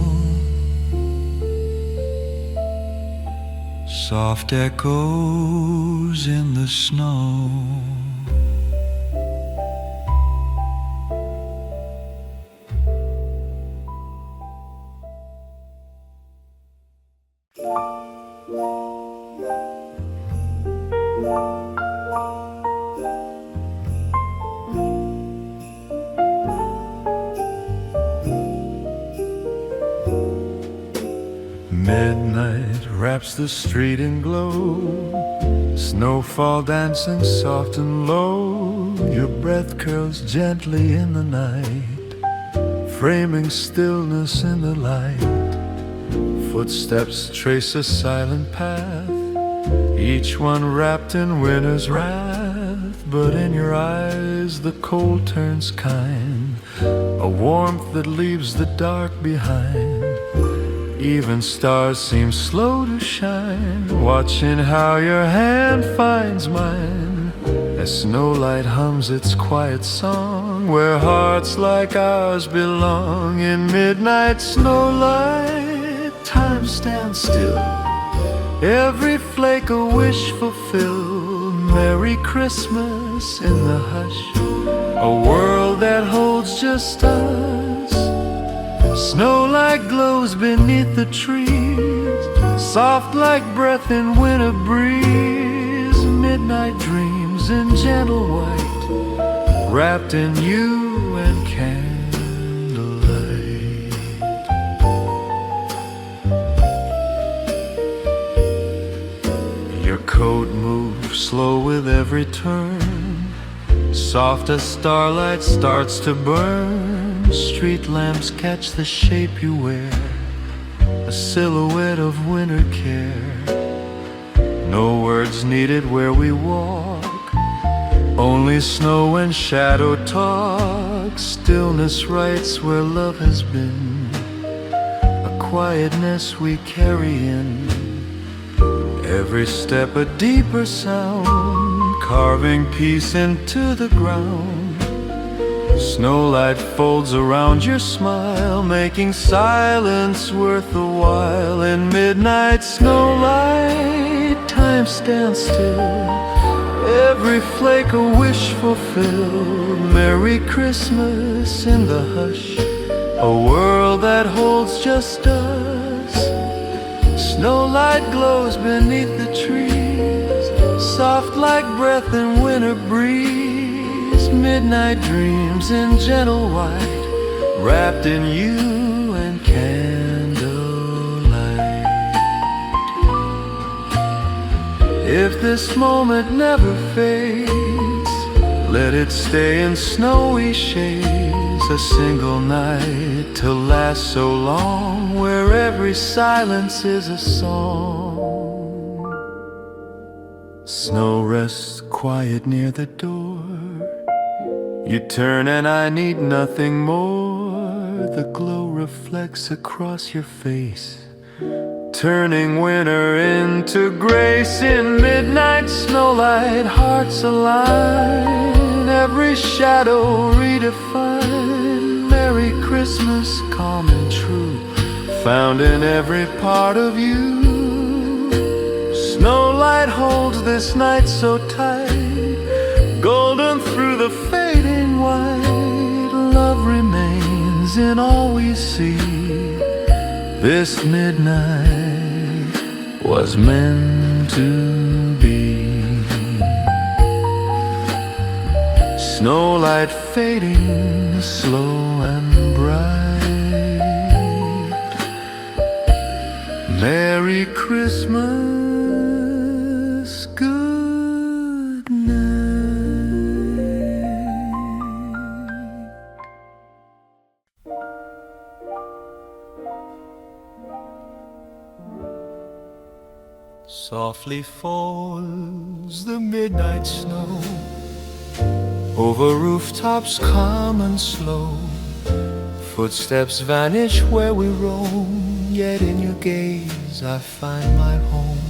soft echoes in the snow. wraps the street in glow. Snowfall dancing soft and low. Your breath curls gently in the night, framing stillness in the light. Footsteps trace a silent path, each one wrapped in winter's wrath. But in your eyes the cold turns kind, a warmth that leaves the dark behind. Even stars seem slow to shine, watching how your hand finds mine, as snowlight hums its quiet song, where hearts like ours belong. In midnight snowlight, time stands still, every flake a wish fulfilled. Merry Christmas in the hush, a world that holds just us. Snowlight glows beneath the trees, soft like breath in winter breeze. Midnight dreams in gentle white, wrapped in you and candlelight. Your coat moves slow with every turn, soft as starlight starts to burn. Street lamps catch the shape you wear, a silhouette of winter care. No words needed where we walk, only snow and shadow talk. Stillness writes where love has been, a quietness we carry in. Every step a deeper sound, carving peace into the ground. Snowlight folds around your smile, making silence worth the while. In midnight snowlight, time stands still, every flake a wish fulfilled. Merry Christmas in the hush, a world that holds just us. Snowlight glows beneath the trees, soft like breath in winter breeze. Midnight dreams in gentle white, wrapped in you and candlelight. If this moment never fades, let it stay in snowy shades. A single night to last so long, where every silence is a song. Snow rests quiet near the door. You turn and I need nothing more. The glow reflects across your face, turning winter into grace. In midnight snowlight, hearts align, every shadow redefined. Merry Christmas, calm and true, found in every part of you. Snowlight holds this night so tight, golden through the fading white. Love remains in all we see. This midnight was meant to be. Snowlight fading slow and bright. Merry Christmas, good night. Softly falls the midnight snow over rooftops calm and slow. Footsteps vanish where we roam, yet in your gaze I find my home.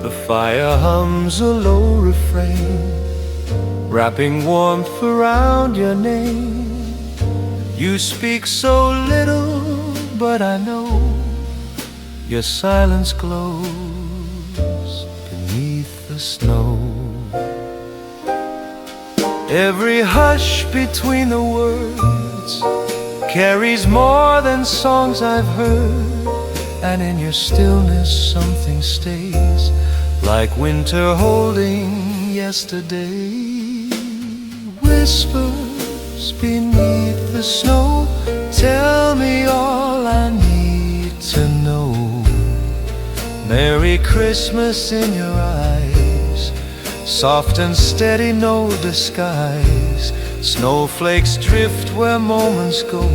The fire hums a low refrain, wrapping warmth around your name. You speak so little, but I know your silence glows beneath the snow. Every hush between the words carries more than songs I've heard, and in your stillness something stays, like winter holding yesterday. Whispers beneath the snow tell me all I need to know. Merry Christmas in your eyes, soft and steady, no disguise. Snowflakes drift where moments go.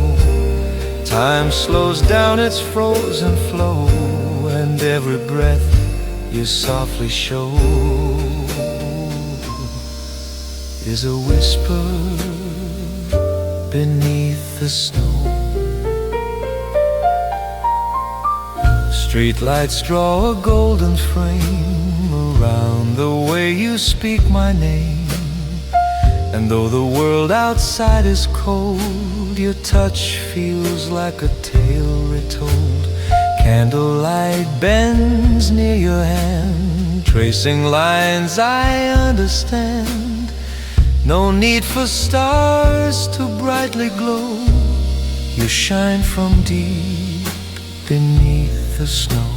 Time slows down its frozen flow, and every breath you softly show is a whisper beneath the snow. Streetlights draw a golden frame around the way you speak my name. And though the world outside is cold, your touch feels like a tale retold. Candlelight bends near your hand, tracing lines I understand. No need for stars to brightly glow. You shine from deep beneath the snow.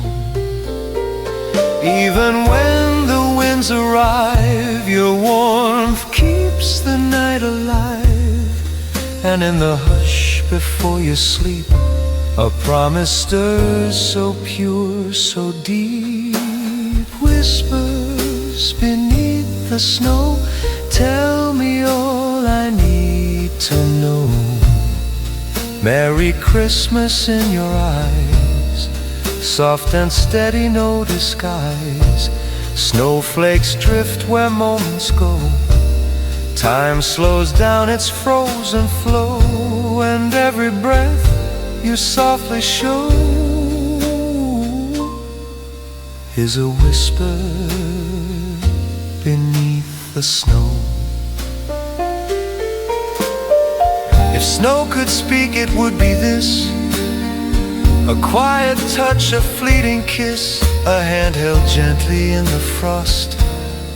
Even when the winds arrive, your warmth keeps the night alive. And in the hush before you sleep, a promise stirs so pure, so deep. Whispers beneath the snow, tell me all I need to know. Merry Christmas in your eyes, soft and steady, no disguise. Snowflakes drift where moments go. Time slows down its frozen flow, and every breath you softly show is a whisper beneath the snow. If snow could speak, it would be this: a quiet touch, a fleeting kiss, a hand held gently in the frost,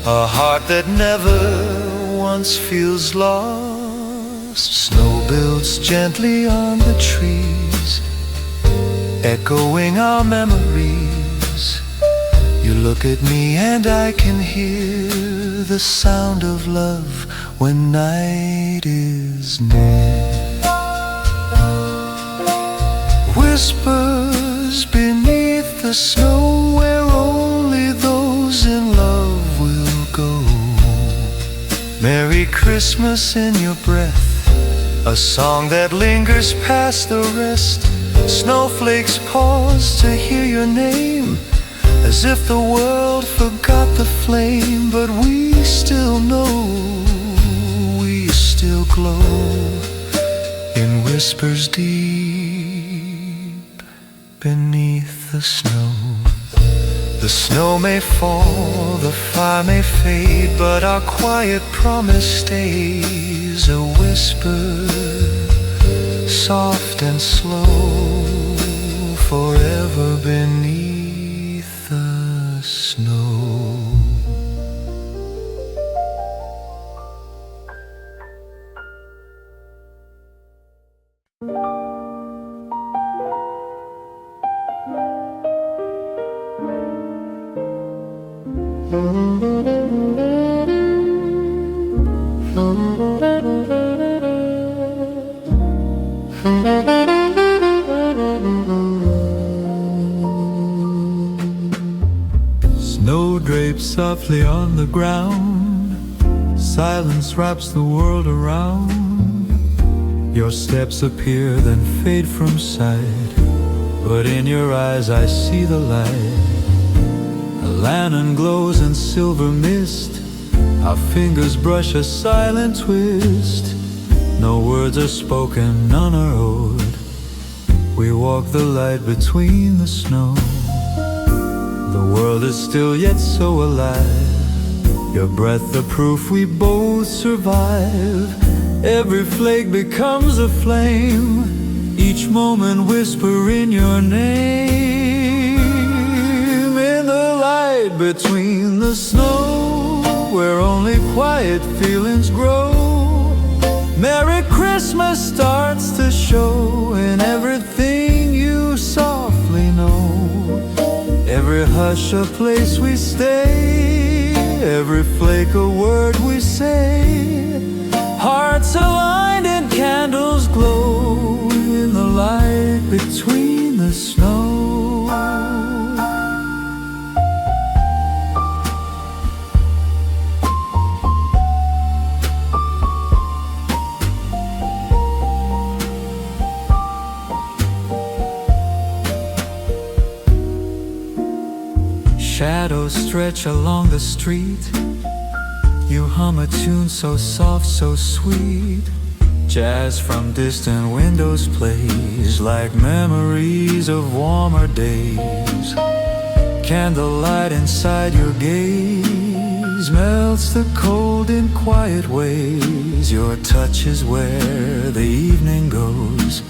a heart that never once feels lost. Snow builds gently on the trees, echoing our memories. You look at me and I can hear the sound of love when night is near. Whispers beneath the snow, where only those in love will go. Merry Christmas in your breath, a song that lingers past the rest. Snowflakes pause to hear your name, as if the world forgot the flame. But we still know, we still glow in whispers deep beneath the snow. The snow may fall, the fire may fade, but our quiet promise stays a whisper, soft and slow, forever beneath the snow. Snow drapes softly on the ground, silence wraps the world around. Your steps appear then fade from sight, but in your eyes I see the light. A lantern glows in silver mist, our fingers brush a silent twist. No words are spoken, none are owed. We walk the light between the snow. The world is still yet so alive, your breath the proof we both survive. Every flake becomes a flame, each moment whisper in your name. In the light between the snow, where only quiet feelings grow, Merry Christmas starts to show in everything you softly know. Every hush a place we stay, every flake a word we say. Hearts aligned and candles glow in the light between the snow. shadows stretch along the street. You hum a tune so soft, so sweet. Jazz from distant windows plays like memories of warmer days. Candlelight inside your gaze melts the cold in quiet ways. Your touch is where the evening goes,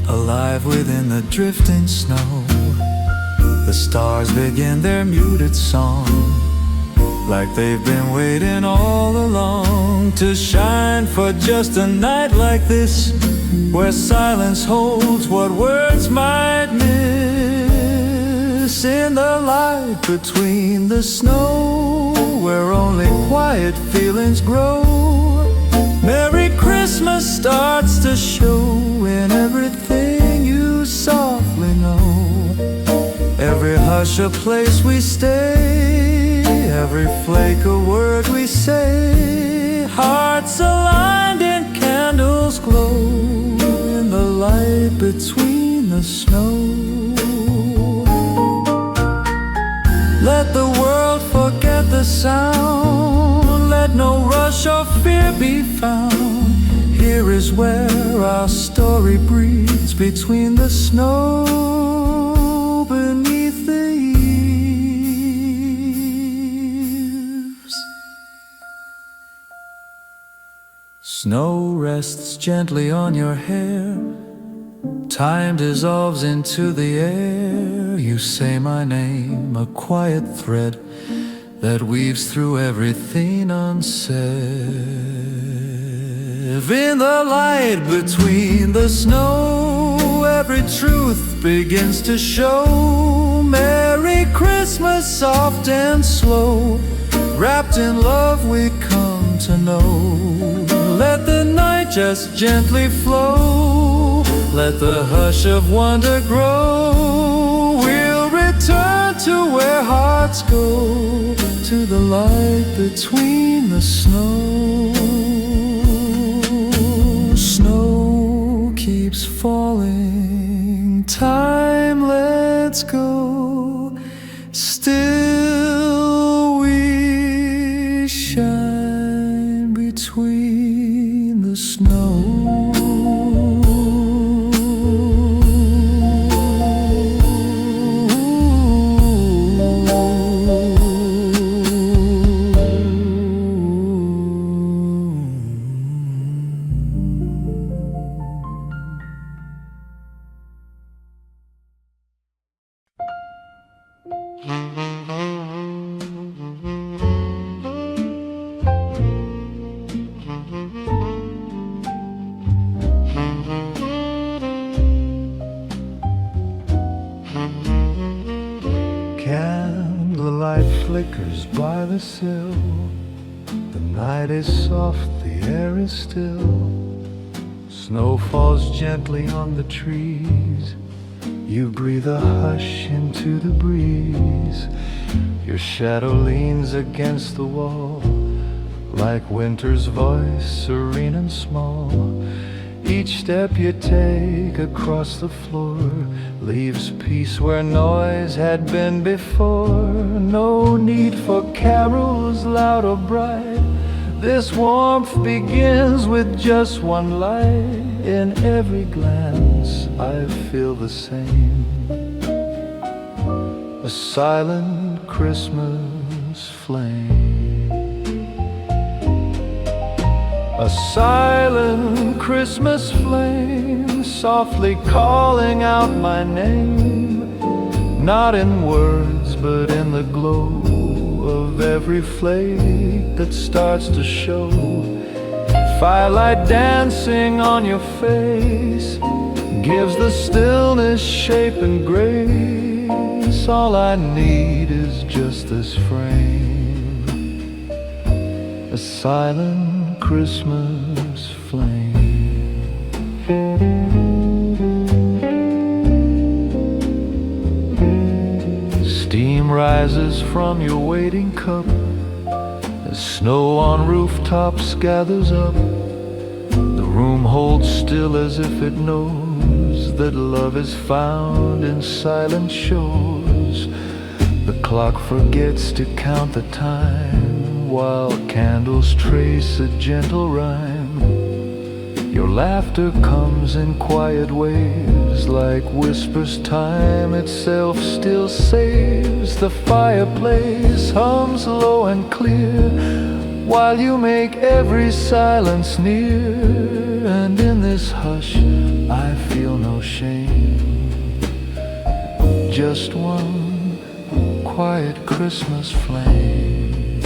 alive within the drifting snow. The stars begin their muted song, like they've been waiting all along to shine for just a night like this, where silence holds what words might miss. In the light between the snow, where only quiet feelings grow, Merry Christmas starts to show in everything you softly know. Every hush a place we stay, every flake a word we say. Hearts aligned and candles glow in the light between the snow. Let the world forget the sound, let no rush or fear be found. Here is where our story breathes between the snow beneath the eaves. Snow rests gently on your hair, time dissolves into the air. You say my name, a quiet thread that weaves through everything unsaid. In the light between the snow, every truth begins to show. Merry Christmas, soft and slow, wrapped in love we come to know. Let the night just gently flow, let the hush of wonder grow. We'll return to where hearts go, to the light between the snow. Snow keeps falling, time lets go, still we shine between the snow. Candlelight flickers by the sill. The night is soft, the air is still. Snow falls gently on the trees. You breathe a hush into the breeze. Your shadow leans against the wall, like winter's voice, serene and small. Each step you take across the floor leaves peace where noise had been before. No need for carols loud or bright. This warmth begins with just one light. In every glance I feel the same, a silent Christmas flame. A silent Christmas flame, softly calling out my name. Not in words, but in the glow of every flake that starts to show. Firelight dancing on your face gives the stillness shape and grace. All I need is just this frame, a silent Christmas flame. Steam rises from your waiting cup as snow on rooftops gathers up. The room holds still as if it knows that love is found in silent shores. The clock forgets to count the time, while candles trace a gentle rhyme. Your laughter comes in quiet waves, like whispers time itself still saves. The fireplace hums low and clear, while you make every silence near. And in this hush I feel no shame, just one quiet Christmas flame.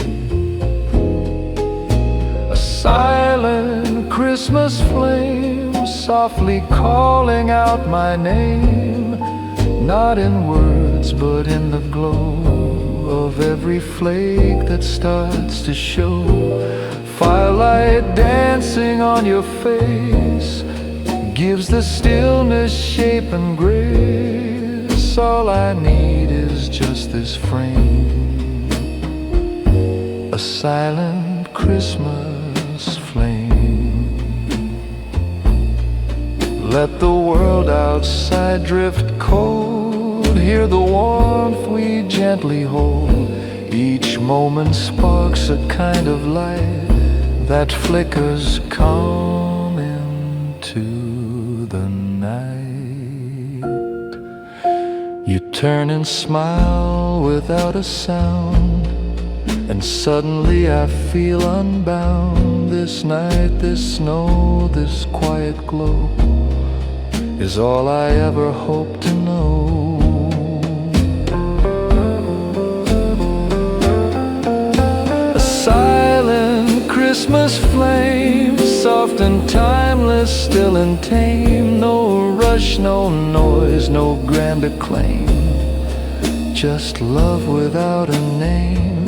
A silent Christmas flame, softly calling out my name, not in words but in the glow of every flake that starts to show. Firelight dancing on your face gives the stillness shape and grace. All I need is just this frame, a silent Christmas flame. Let the world outside drift cold, hear the warmth we gently hold. Each moment sparks a kind of light that flickers calm into the night. You turn and smile without a sound, and suddenly I feel unbound. This night, this snow, this quiet glow is all I ever hope to know. A silent Christmas flame, soft and timeless, still and tame. No rush, no noise, no grand acclaim, just love without a name.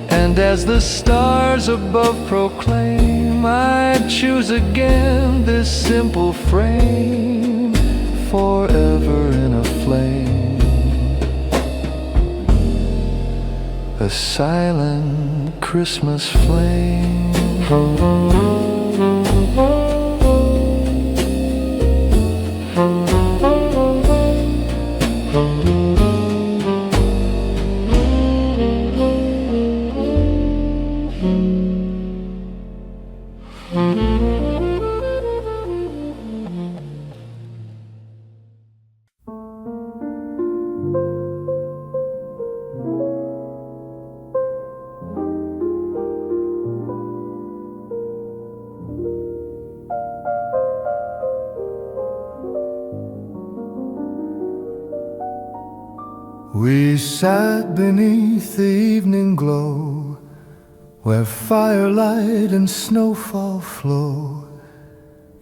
And as the stars above proclaim, I choose again this simple frame, forever in a flame, a silent Christmas flame. We sat beneath the evening glow, where firelight and snowfall flow.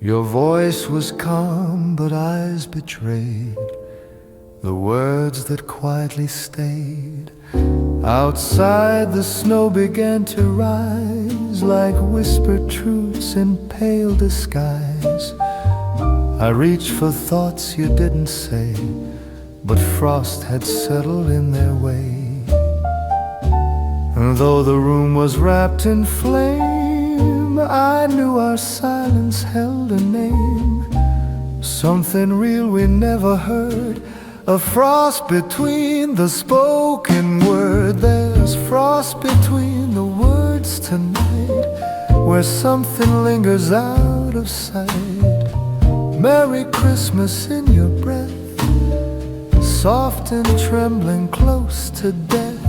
Your voice was calm, but eyes betrayed the words that quietly stayed. Outside the snow began to rise, like whispered truths in pale disguise. I reached for thoughts you didn't say, but frost had settled in their way. And though the room was wrapped in flame, I knew our silence held a name, something real we never heard. A frost between the spoken word. There's frost between the words tonight, where something lingers out of sight. Merry Christmas in your breath, soft and trembling close to death.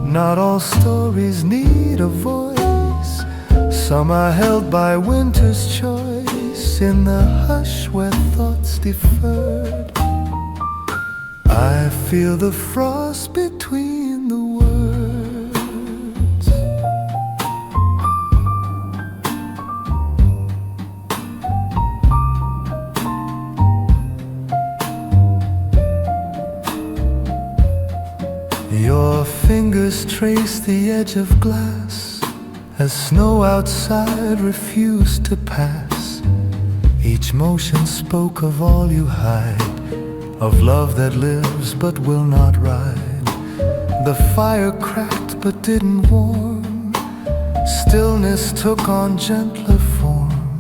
Not all stories need a voice, some are held by winter's choice. In the hush where thoughts deferred, I feel the frost between the words. Your fingers trace the edge of glass as snow outside refused to pass. Each motion spoke of all you hide, of love that lives but will not ride. The fire cracked but didn't warm, stillness took on gentler form.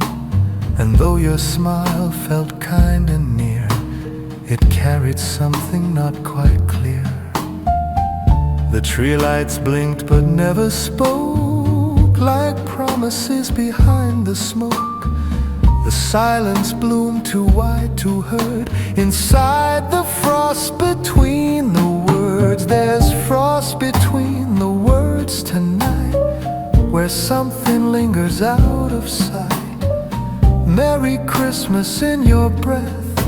And though your smile felt kind and near, it carried something not quite clear. The tree lights blinked but never spoke, like promises behind the smoke. The silence bloomed too wide to hurt. Inside the frost between the words, there's frost between the words tonight, where something lingers out of sight. Merry Christmas in your breath,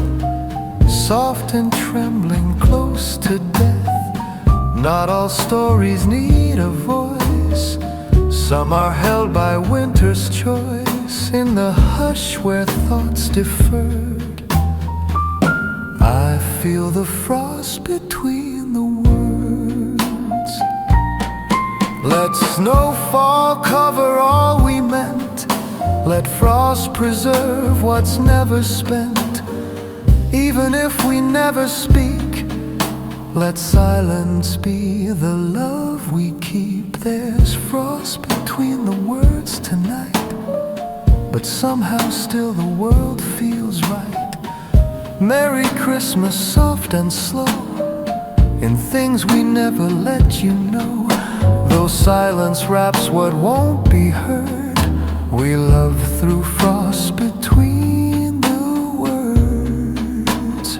soft and trembling close to death. Not all stories need a voice, some are held by winter's choice. In the hush where thoughts deferred, I feel the frost between the words. Let snowfall cover all we meant, let frost preserve what's never spent. Even if we never speak, let silence be the love we keep. There's frost between the words tonight, but somehow still the world feels right. Merry Christmas, soft and slow, in things we never let you know. Though silence wraps what won't be heard, we love through frost between the words.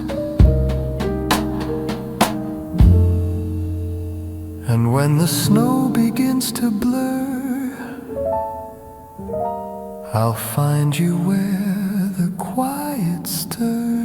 And when the snow begins to blur, I'll find you where the quiet stirs.